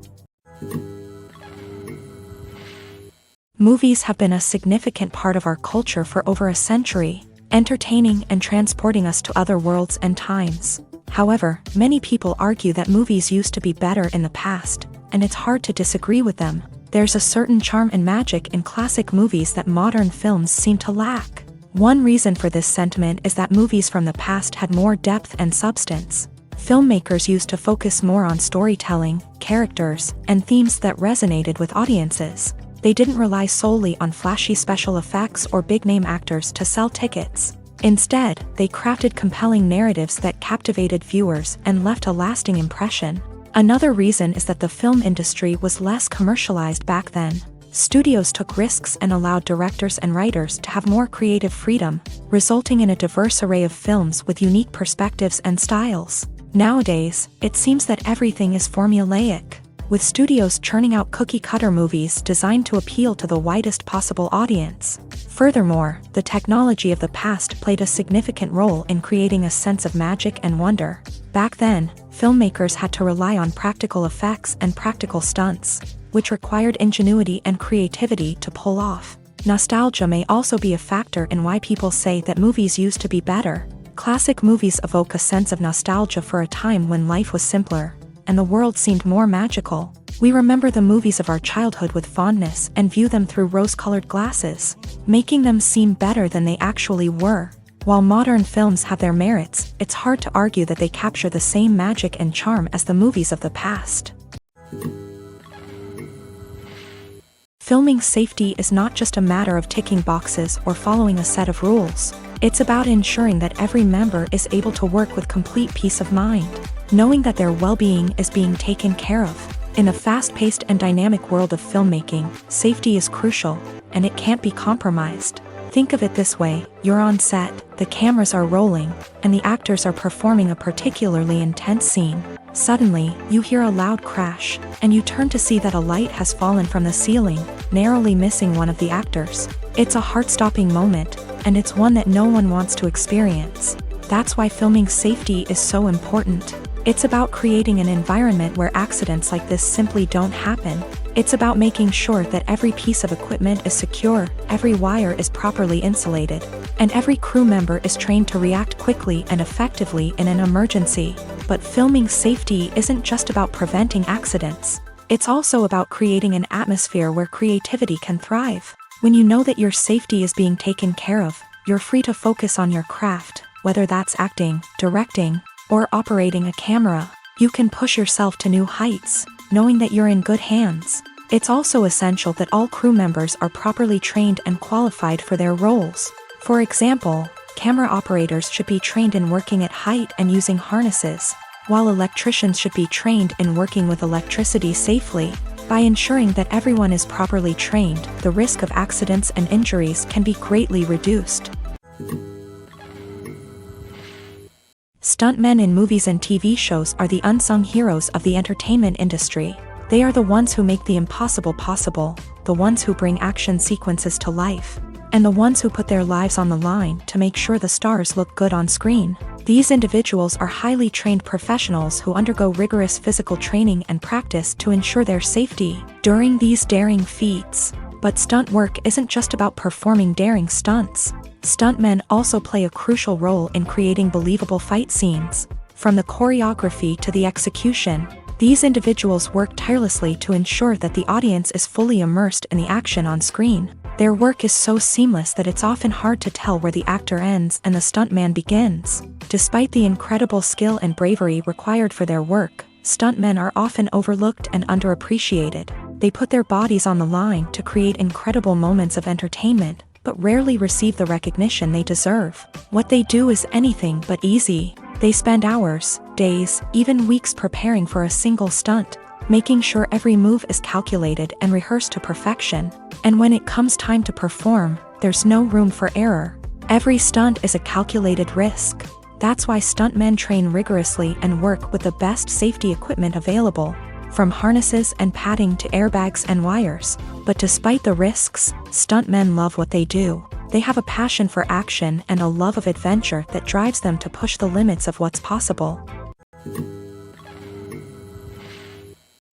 Movies have been a significant part of our culture for over a century, entertaining and transporting us to other worlds and times. However, many people argue that movies used to be better in the past, and it's hard to disagree with them. There's a certain charm and magic in classic movies that modern films seem to lack. One reason for this sentiment is that movies from the past had more depth and substance. Filmmakers used to focus more on storytelling, characters, and themes that resonated with audiences. They didn't rely solely on flashy special effects or big-name actors to sell tickets. Instead, they crafted compelling narratives that captivated viewers and left a lasting impression. Another reason is that the film industry was less commercialized back then. Studios took risks and allowed directors and writers to have more creative freedom, resulting in a diverse array of films with unique perspectives and styles. Nowadays, it seems that everything is formulaic, with studios churning out cookie-cutter movies designed to appeal to the widest possible audience. Furthermore, the technology of the past played a significant role in creating a sense of magic and wonder. Back then, filmmakers had to rely on practical effects and practical stunts, which required ingenuity and creativity to pull off. Nostalgia may also be a factor in why people say that movies used to be better. Classic movies evoke a sense of nostalgia for a time when life was simpler, and the world seemed more magical. We remember the movies of our childhood with fondness and view them through rose-colored glasses, making them seem better than they actually were. While modern films have their merits, it's hard to argue that they capture the same magic and charm as the movies of the past. Filming safety is not just a matter of ticking boxes or following a set of rules. It's about ensuring that every member is able to work with complete peace of mind, knowing that their well-being is being taken care of. In a fast-paced and dynamic world of filmmaking, safety is crucial, and it can't be compromised. Think of it this way: you're on set, the cameras are rolling, and the actors are performing a particularly intense scene. Suddenly, you hear a loud crash, and you turn to see that a light has fallen from the ceiling, narrowly missing one of the actors. It's a heart-stopping moment, and it's one that no one wants to experience. That's why filming safety is so important. It's about creating an environment where accidents like this simply don't happen. It's about making sure that every piece of equipment is secure, every wire is properly insulated, and every crew member is trained to react quickly and effectively in an emergency. But filming safety isn't just about preventing accidents. It's also about creating an atmosphere where creativity can thrive. When you know that your safety is being taken care of, you're free to focus on your craft, whether that's acting, directing, or operating a camera. You can push yourself to new heights, knowing that you're in good hands. It's also essential that all crew members are properly trained and qualified for their roles. For example, camera operators should be trained in working at height and using harnesses, while electricians should be trained in working with electricity safely. By ensuring that everyone is properly trained, the risk of accidents and injuries can be greatly reduced. Stuntmen in movies and TV shows are the unsung heroes of the entertainment industry. They are the ones who make the impossible possible, the ones who bring action sequences to life, and the ones who put their lives on the line to make sure the stars look good on screen. These individuals are highly trained professionals who undergo rigorous physical training and practice to ensure their safety during these daring feats. But stunt work isn't just about performing daring stunts. Stuntmen also play a crucial role in creating believable fight scenes. From the choreography to the execution, these individuals work tirelessly to ensure that the audience is fully immersed in the action on screen. Their work is so seamless that it's often hard to tell where the actor ends and the stuntman begins. Despite the incredible skill and bravery required for their work, stuntmen are often overlooked and underappreciated. They put their bodies on the line to create incredible moments of entertainment, but rarely receive the recognition they deserve. What they do is anything but easy. They spend hours, days, even weeks preparing for a single stunt, making sure every move is calculated and rehearsed to perfection. And when it comes time to perform, there's no room for error. Every stunt is a calculated risk. That's why stuntmen train rigorously and work with the best safety equipment available, from harnesses and padding to airbags and wires. But despite the risks, stuntmen love what they do. They have a passion for action and a love of adventure that drives them to push the limits of what's possible.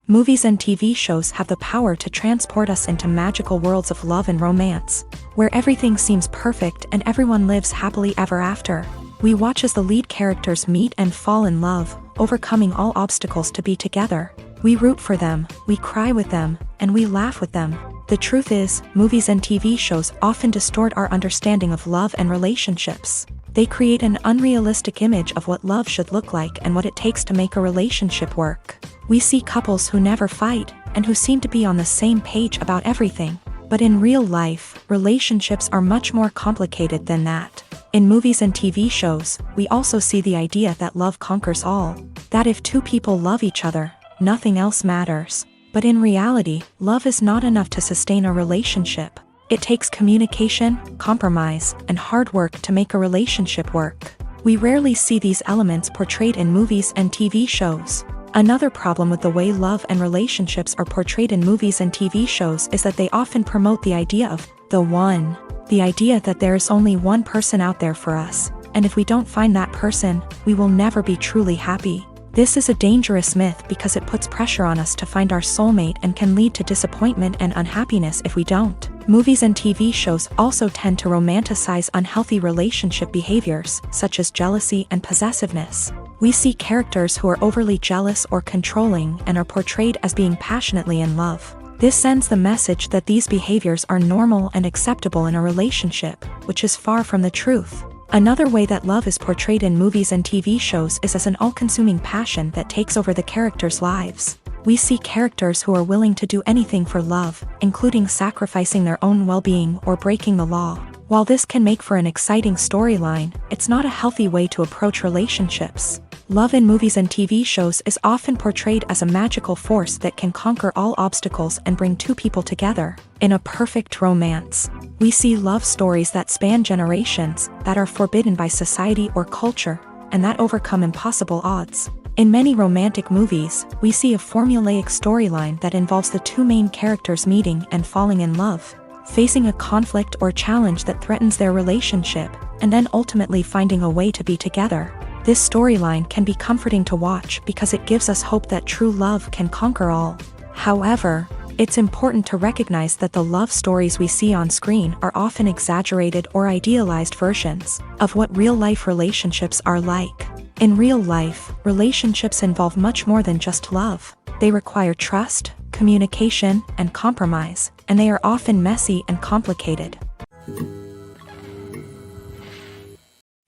Movies and TV shows have the power to transport us into magical worlds of love and romance, where everything seems perfect and everyone lives happily ever after. We watch as the lead characters meet and fall in love, overcoming all obstacles to be together. We root for them, we cry with them, and we laugh with them. The truth is, movies and TV shows often distort our understanding of love and relationships. They create an unrealistic image of what love should look like and what it takes to make a relationship work. We see couples who never fight, and who seem to be on the same page about everything. But in real life, relationships are much more complicated than that. In movies and TV shows, we also see the idea that love conquers all. That if two people love each other, nothing else matters. But in reality, love is not enough to sustain a relationship. It takes communication, compromise, and hard work to make a relationship work. We rarely see these elements portrayed in movies and TV shows. Another problem with the way love and relationships are portrayed in movies and TV shows is that they often promote the idea of the one. The idea that there is only one person out there for us, and if we don't find that person, we will never be truly happy. This is a dangerous myth because it puts pressure on us to find our soulmate and can lead to disappointment and unhappiness if we don't. Movies and TV shows also tend to romanticize unhealthy relationship behaviors, such as jealousy and possessiveness. We see characters who are overly jealous or controlling and are portrayed as being passionately in love. This sends the message that these behaviors are normal and acceptable in a relationship, which is far from the truth. Another way that love is portrayed in movies and TV shows is as an all-consuming passion that takes over the characters' lives. We see characters who are willing to do anything for love, including sacrificing their own well-being or breaking the law. While this can make for an exciting storyline, it's not a healthy way to approach relationships. Love in movies and TV shows is often portrayed as a magical force that can conquer all obstacles and bring two people together. In a perfect romance, we see love stories that span generations, that are forbidden by society or culture, and that overcome impossible odds. In many romantic movies, we see a formulaic storyline that involves the two main characters meeting and falling in love, facing a conflict or challenge that threatens their relationship, and then ultimately finding a way to be together. This storyline can be comforting to watch because it gives us hope that true love can conquer all. However, it's important to recognize that the love stories we see on screen are often exaggerated or idealized versions of what real-life relationships are like. In real life, relationships involve much more than just love. They require trust, communication, and compromise, and they are often messy and complicated.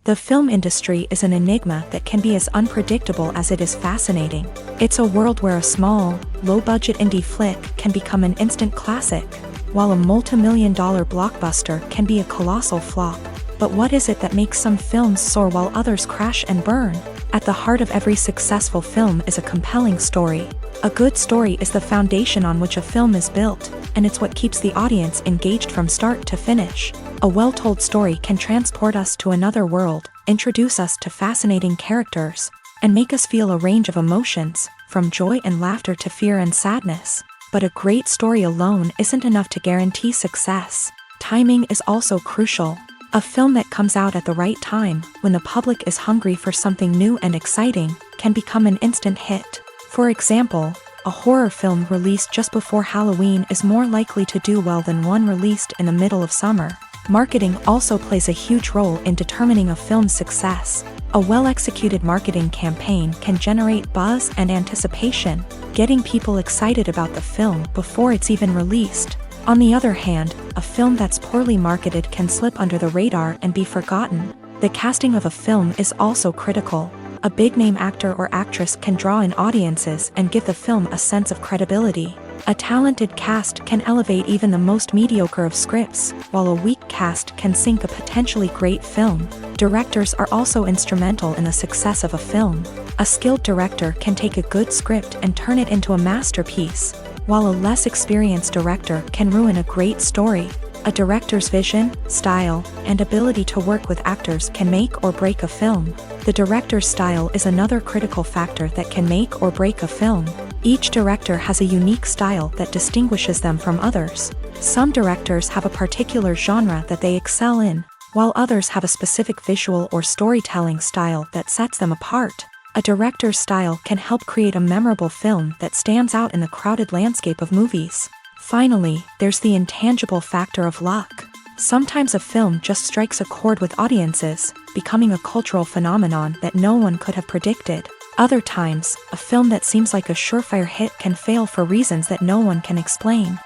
The film industry is an enigma that can be as unpredictable as it is fascinating. It's a world where a small, low-budget indie flick can become an instant classic, while a multi-million-dollar blockbuster can be a colossal flop. But what is it that makes some films soar while others crash and burn? At the heart of every successful film is a compelling story. A good story is the foundation on which a film is built, and it's what keeps the audience engaged from start to finish. A well-told story can transport us to another world, introduce us to fascinating characters, and make us feel a range of emotions, from joy and laughter to fear and sadness. But a great story alone isn't enough to guarantee success. Timing is also crucial. A film that comes out at the right time, when the public is hungry for something new and exciting, can become an instant hit. For example, a horror film released just before Halloween is more likely to do well than one released in the middle of summer. Marketing also plays a huge role in determining a film's success. A well-executed marketing campaign can generate buzz and anticipation, getting people excited about the film before it's even released. On the other hand, a film that's poorly marketed can slip under the radar and be forgotten. The casting of a film is also critical. A big-name actor or actress can draw in audiences and give the film a sense of credibility. A talented cast can elevate even the most mediocre of scripts, while a weak cast can sink a potentially great film. Directors are also instrumental in the success of a film. A skilled director can take a good script and turn it into a masterpiece, while a less experienced director can ruin a great story. A director's vision, style, and ability to work with actors can make or break a film. The director's style is another critical factor that can make or break a film. Each director has a unique style that distinguishes them from others. Some directors have a particular genre that they excel in, while others have a specific visual or storytelling style that sets them apart. A director's style can help create a memorable film that stands out in the crowded landscape of movies. Finally, there's the intangible factor of luck. Sometimes a film just strikes a chord with audiences, becoming a cultural phenomenon that no one could have predicted. Other times, a film that seems like a surefire hit can fail for reasons that no one can explain.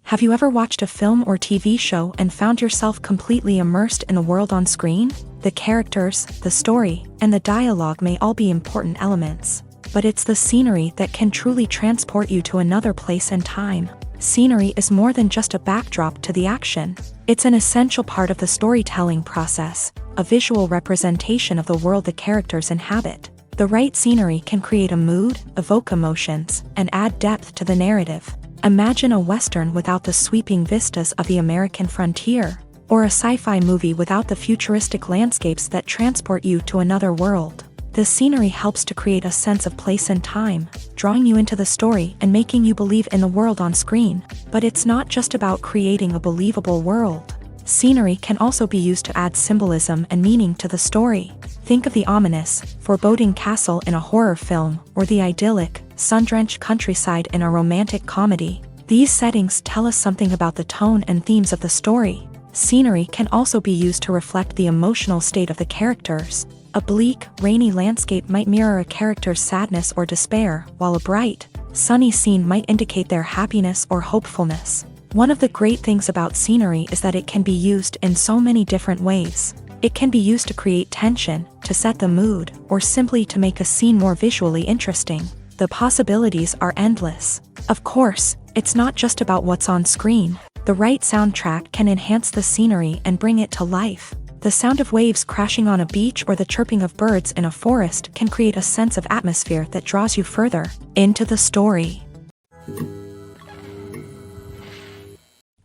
Have you ever watched a film or TV show and found yourself completely immersed in the world on screen? The characters, the story, and the dialogue may all be important elements, but it's the scenery that can truly transport you to another place and time. Scenery is more than just a backdrop to the action. It's an essential part of the storytelling process, a visual representation of the world the characters inhabit. The right scenery can create a mood, evoke emotions, and add depth to the narrative. Imagine a Western without the sweeping vistas of the American frontier, or a sci-fi movie without the futuristic landscapes that transport you to another world. The scenery helps to create a sense of place and time, drawing you into the story and making you believe in the world on screen. But it's not just about creating a believable world. Scenery can also be used to add symbolism and meaning to the story. Think of the ominous, foreboding castle in a horror film, or the idyllic, sun-drenched countryside in a romantic comedy. These settings tell us something about the tone and themes of the story. Scenery can also be used to reflect the emotional state of the characters. A bleak, rainy landscape might mirror a character's sadness or despair, while a bright, sunny scene might indicate their happiness or hopefulness. One of the great things about scenery is that it can be used in so many different ways. It can be used to create tension, to set the mood, or simply to make a scene more visually interesting. The possibilities are endless. Of course, it's not just about what's on screen. The right soundtrack can enhance the scenery and bring it to life. The sound of waves crashing on a beach or the chirping of birds in a forest can create a sense of atmosphere that draws you further into the story.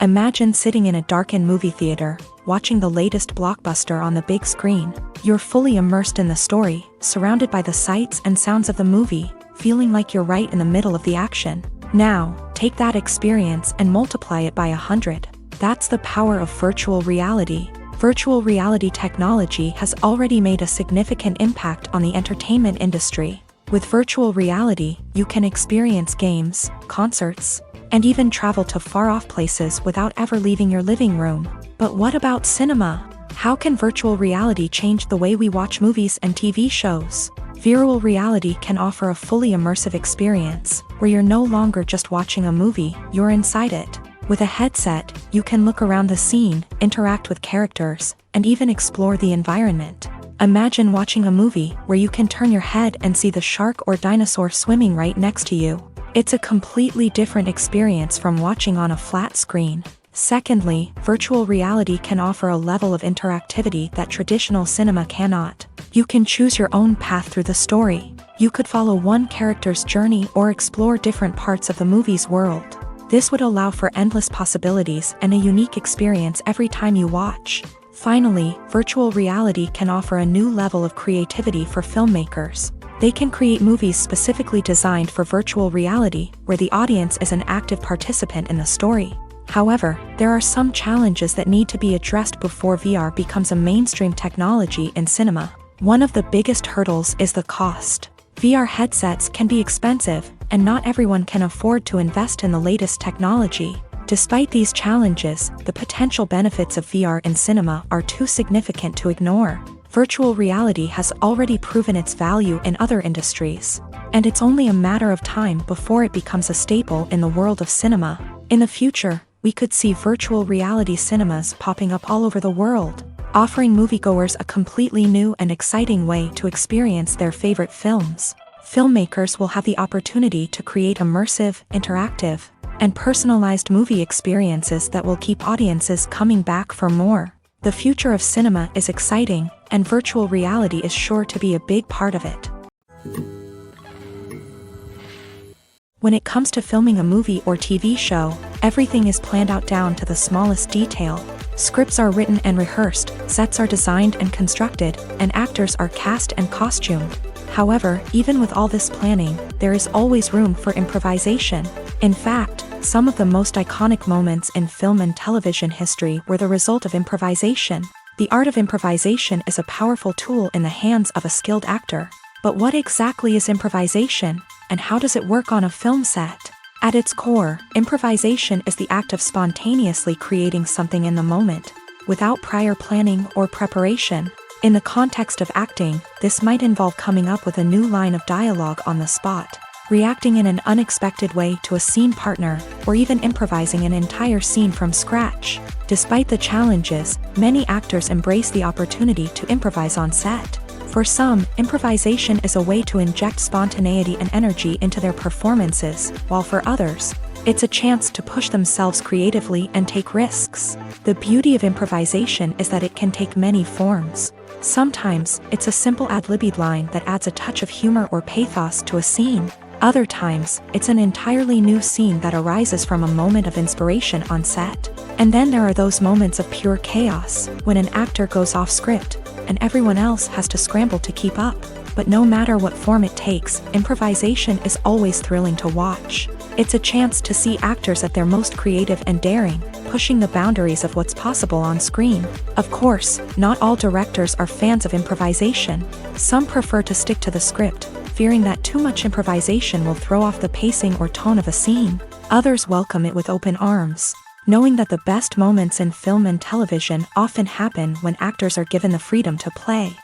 Imagine sitting in a darkened movie theater, watching the latest blockbuster on the big screen. You're fully immersed in the story, surrounded by the sights and sounds of the movie, feeling like you're right in the middle of the action. Now, take that experience and multiply it by 100. That's the power of virtual reality. Virtual reality technology has already made a significant impact on the entertainment industry. With virtual reality, you can experience games, concerts, and even travel to far-off places without ever leaving your living room. But what about cinema? How can virtual reality change the way we watch movies and TV shows? Virtual reality can offer a fully immersive experience, where you're no longer just watching a movie, you're inside it. With a headset, you can look around the scene, interact with characters, and even explore the environment. Imagine watching a movie where you can turn your head and see the shark or dinosaur swimming right next to you. It's a completely different experience from watching on a flat screen. Secondly, virtual reality can offer a level of interactivity that traditional cinema cannot. You can choose your own path through the story. You could follow one character's journey or explore different parts of the movie's world. This would allow for endless possibilities and a unique experience every time you watch. Finally, virtual reality can offer a new level of creativity for filmmakers. They can create movies specifically designed for virtual reality, where the audience is an active participant in the story. However, there are some challenges that need to be addressed before VR becomes a mainstream technology in cinema. One of the biggest hurdles is the cost. VR headsets can be expensive, and not everyone can afford to invest in the latest technology. Despite these challenges, the potential benefits of VR in cinema are too significant to ignore. Virtual reality has already proven its value in other industries, and it's only a matter of time before it becomes a staple in the world of cinema. In the future, we could see virtual reality cinemas popping up all over the world, offering moviegoers a completely new and exciting way to experience their favorite films. Filmmakers will have the opportunity to create immersive, interactive, and personalized movie experiences that will keep audiences coming back for more. The future of cinema is exciting, and virtual reality is sure to be a big part of it. When it comes to filming a movie or TV show, everything is planned out down to the smallest detail. Scripts are written and rehearsed, sets are designed and constructed, and actors are cast and costumed. However, even with all this planning, there is always room for improvisation. In fact, some of the most iconic moments in film and television history were the result of improvisation. The art of improvisation is a powerful tool in the hands of a skilled actor. But what exactly is improvisation, and how does it work on a film set? At its core, improvisation is the act of spontaneously creating something in the moment, without prior planning or preparation. In the context of acting, this might involve coming up with a new line of dialogue on the spot, reacting in an unexpected way to a scene partner, or even improvising an entire scene from scratch. Despite the challenges, many actors embrace the opportunity to improvise on set. For some, improvisation is a way to inject spontaneity and energy into their performances, while for others, it's a chance to push themselves creatively and take risks. The beauty of improvisation is that it can take many forms. Sometimes, it's a simple ad-libbed line that adds a touch of humor or pathos to a scene. Other times, it's an entirely new scene that arises from a moment of inspiration on set. And then there are those moments of pure chaos, when an actor goes off script, and everyone else has to scramble to keep up. But no matter what form it takes, improvisation is always thrilling to watch. It's a chance to see actors at their most creative and daring, pushing the boundaries of what's possible on screen. Of course, not all directors are fans of improvisation. Some prefer to stick to the script, fearing that too much improvisation will throw off the pacing or tone of a scene. Others welcome it with open arms, knowing that the best moments in film and television often happen when actors are given the freedom to play.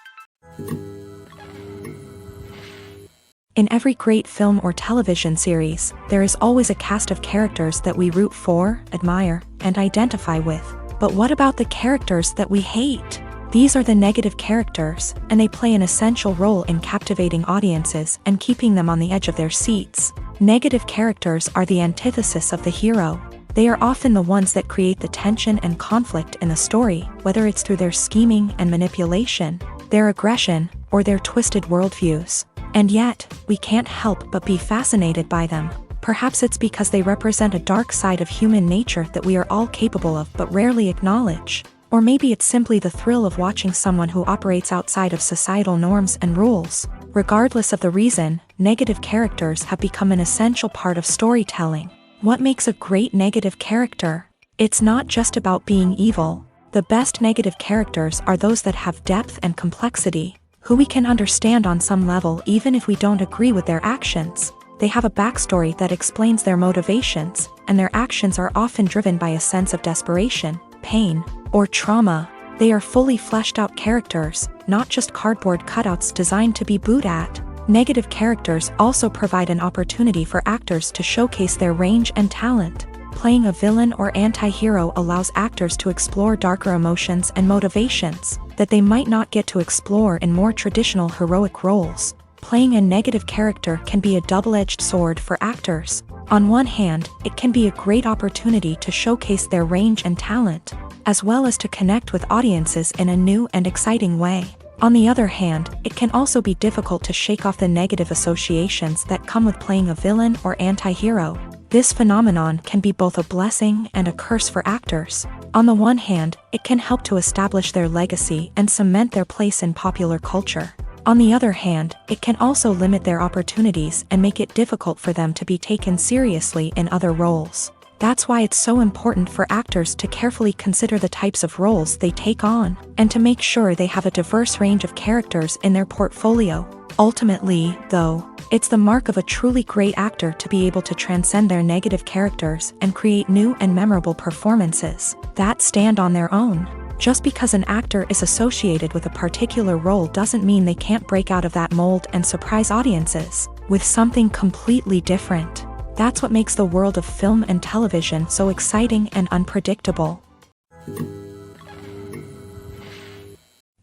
In every great film or television series, there is always a cast of characters that we root for, admire, and identify with. But what about the characters that we hate? These are the negative characters, and they play an essential role in captivating audiences and keeping them on the edge of their seats. Negative characters are the antithesis of the hero. They are often the ones that create the tension and conflict in the story, whether it's through their scheming and manipulation, their aggression, or their twisted worldviews. And yet, we can't help but be fascinated by them. Perhaps it's because they represent a dark side of human nature that we are all capable of but rarely acknowledge. Or maybe it's simply the thrill of watching someone who operates outside of societal norms and rules. Regardless of the reason, negative characters have become an essential part of storytelling. What makes a great negative character? It's not just about being evil. The best negative characters are those that have depth and complexity, who we can understand on some level even if we don't agree with their actions. They have a backstory that explains their motivations, and their actions are often driven by a sense of desperation, pain, or trauma. They are fully fleshed out characters, not just cardboard cutouts designed to be booed at. Negative characters also provide an opportunity for actors to showcase their range and talent. Playing a villain or anti-hero allows actors to explore darker emotions and motivations that they might not get to explore in more traditional heroic roles. Playing a negative character can be a double-edged sword for actors. On one hand, it can be a great opportunity to showcase their range and talent, as well as to connect with audiences in a new and exciting way. On the other hand, it can also be difficult to shake off the negative associations that come with playing a villain or anti-hero. This phenomenon can be both a blessing and a curse for actors. On the one hand, it can help to establish their legacy and cement their place in popular culture. On the other hand, it can also limit their opportunities and make it difficult for them to be taken seriously in other roles. That's why it's so important for actors to carefully consider the types of roles they take on, and to make sure they have a diverse range of characters in their portfolio. Ultimately, though, it's the mark of a truly great actor to be able to transcend their negative characters and create new and memorable performances that stand on their own. Just because an actor is associated with a particular role doesn't mean they can't break out of that mold and surprise audiences with something completely different. That's what makes the world of film and television so exciting and unpredictable.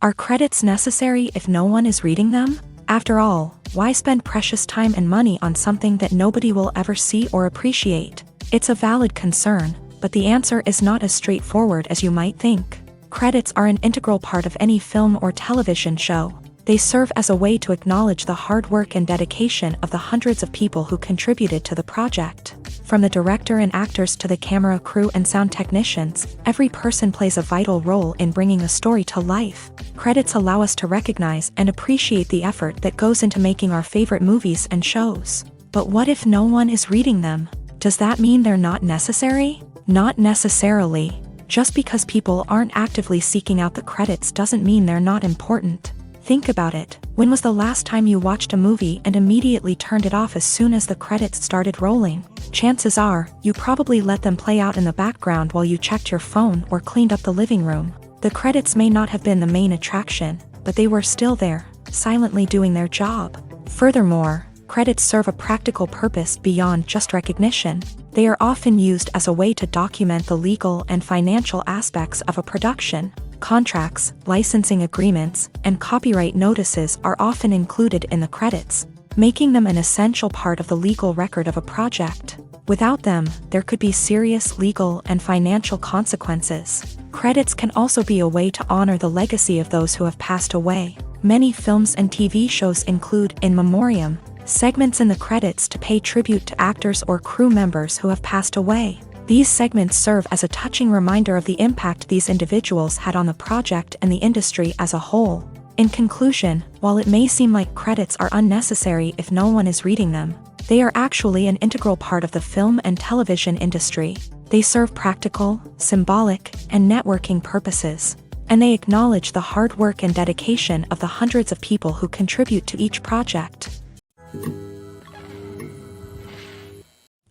Are credits necessary if no one is reading them? After all, why spend precious time and money on something that nobody will ever see or appreciate? It's a valid concern, but the answer is not as straightforward as you might think. Credits are an integral part of any film or television show. They serve as a way to acknowledge the hard work and dedication of the hundreds of people who contributed to the project. From the director and actors to the camera crew and sound technicians, every person plays a vital role in bringing a story to life. Credits allow us to recognize and appreciate the effort that goes into making our favorite movies and shows. But what if no one is reading them? Does that mean they're not necessary? Not necessarily. Just because people aren't actively seeking out the credits doesn't mean they're not important. Think about it. When was the last time you watched a movie and immediately turned it off as soon as the credits started rolling? Chances are, you probably let them play out in the background while you checked your phone or cleaned up the living room. The credits may not have been the main attraction, but they were still there, silently doing their job. Furthermore, credits serve a practical purpose beyond just recognition. They are often used as a way to document the legal and financial aspects of a production. Contracts, licensing agreements, and copyright notices are often included in the credits, making them an essential part of the legal record of a project. Without them, there could be serious legal and financial consequences. Credits can also be a way to honor the legacy of those who have passed away. Many films and TV shows include in memoriam segments in the credits to pay tribute to actors or crew members who have passed away. These segments serve as a touching reminder of the impact these individuals had on the project and the industry as a whole. In conclusion, while it may seem like credits are unnecessary if no one is reading them, they are actually an integral part of the film and television industry. They serve practical, symbolic, and networking purposes, and they acknowledge the hard work and dedication of the hundreds of people who contribute to each project.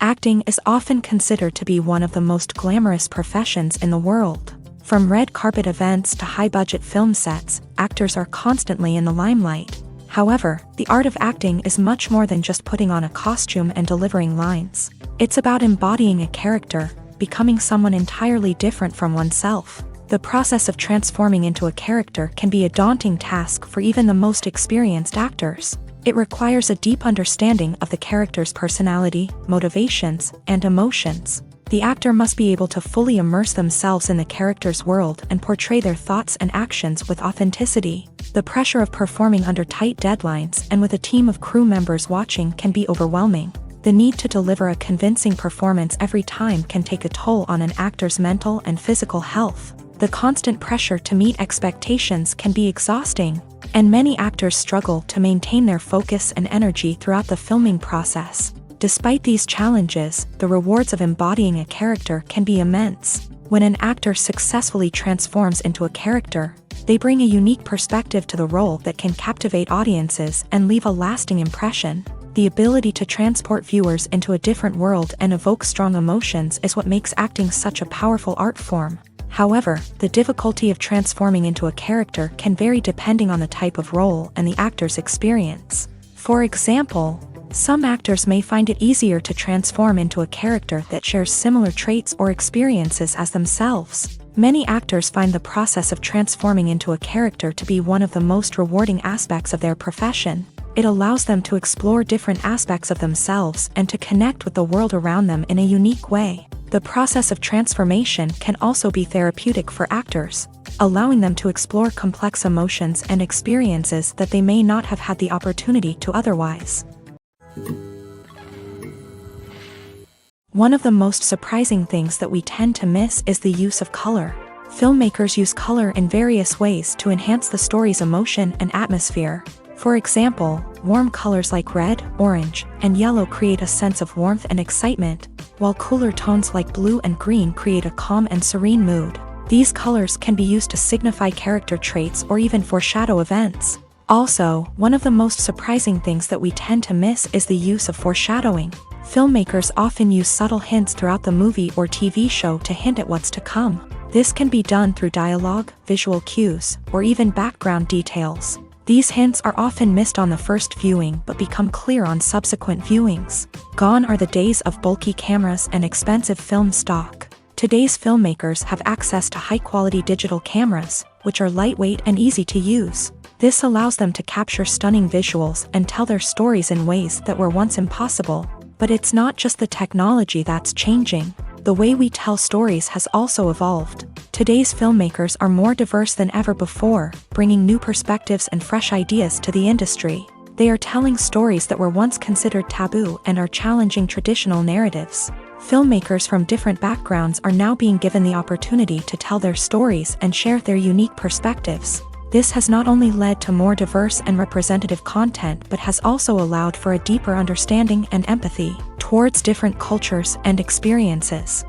Acting is often considered to be one of the most glamorous professions in the world. From red carpet events to high-budget film sets, actors are constantly in the limelight. However, the art of acting is much more than just putting on a costume and delivering lines. It's about embodying a character, becoming someone entirely different from oneself. The process of transforming into a character can be a daunting task for even the most experienced actors. It requires a deep understanding of the character's personality, motivations, and emotions. The actor must be able to fully immerse themselves in the character's world and portray their thoughts and actions with authenticity. The pressure of performing under tight deadlines and with a team of crew members watching can be overwhelming. The need to deliver a convincing performance every time can take a toll on an actor's mental and physical health. The constant pressure to meet expectations can be exhausting, and many actors struggle to maintain their focus and energy throughout the filming process. Despite these challenges, the rewards of embodying a character can be immense. When an actor successfully transforms into a character, they bring a unique perspective to the role that can captivate audiences and leave a lasting impression. The ability to transport viewers into a different world and evoke strong emotions is what makes acting such a powerful art form. However, the difficulty of transforming into a character can vary depending on the type of role and the actor's experience. For example, some actors may find it easier to transform into a character that shares similar traits or experiences as themselves. Many actors find the process of transforming into a character to be one of the most rewarding aspects of their profession. It allows them to explore different aspects of themselves and to connect with the world around them in a unique way. The process of transformation can also be therapeutic for actors, allowing them to explore complex emotions and experiences that they may not have had the opportunity to otherwise. One of the most surprising things that we tend to miss is the use of color. Filmmakers use color in various ways to enhance the story's emotion and atmosphere. For example, warm colors like red, orange, and yellow create a sense of warmth and excitement, while cooler tones like blue and green create a calm and serene mood. These colors can be used to signify character traits or even foreshadow events. Also, one of the most surprising things that we tend to miss is the use of foreshadowing. Filmmakers often use subtle hints throughout the movie or TV show to hint at what's to come. This can be done through dialogue, visual cues, or even background details. These hints are often missed on the first viewing but become clear on subsequent viewings. Gone are the days of bulky cameras and expensive film stock. Today's filmmakers have access to high-quality digital cameras, which are lightweight and easy to use. This allows them to capture stunning visuals and tell their stories in ways that were once impossible. But it's not just the technology that's changing. The way we tell stories has also evolved. Today's filmmakers are more diverse than ever before, bringing new perspectives and fresh ideas to the industry. They are telling stories that were once considered taboo and are challenging traditional narratives. Filmmakers from different backgrounds are now being given the opportunity to tell their stories and share their unique perspectives. This has not only led to more diverse and representative content but has also allowed for a deeper understanding and empathy towards different cultures and experiences.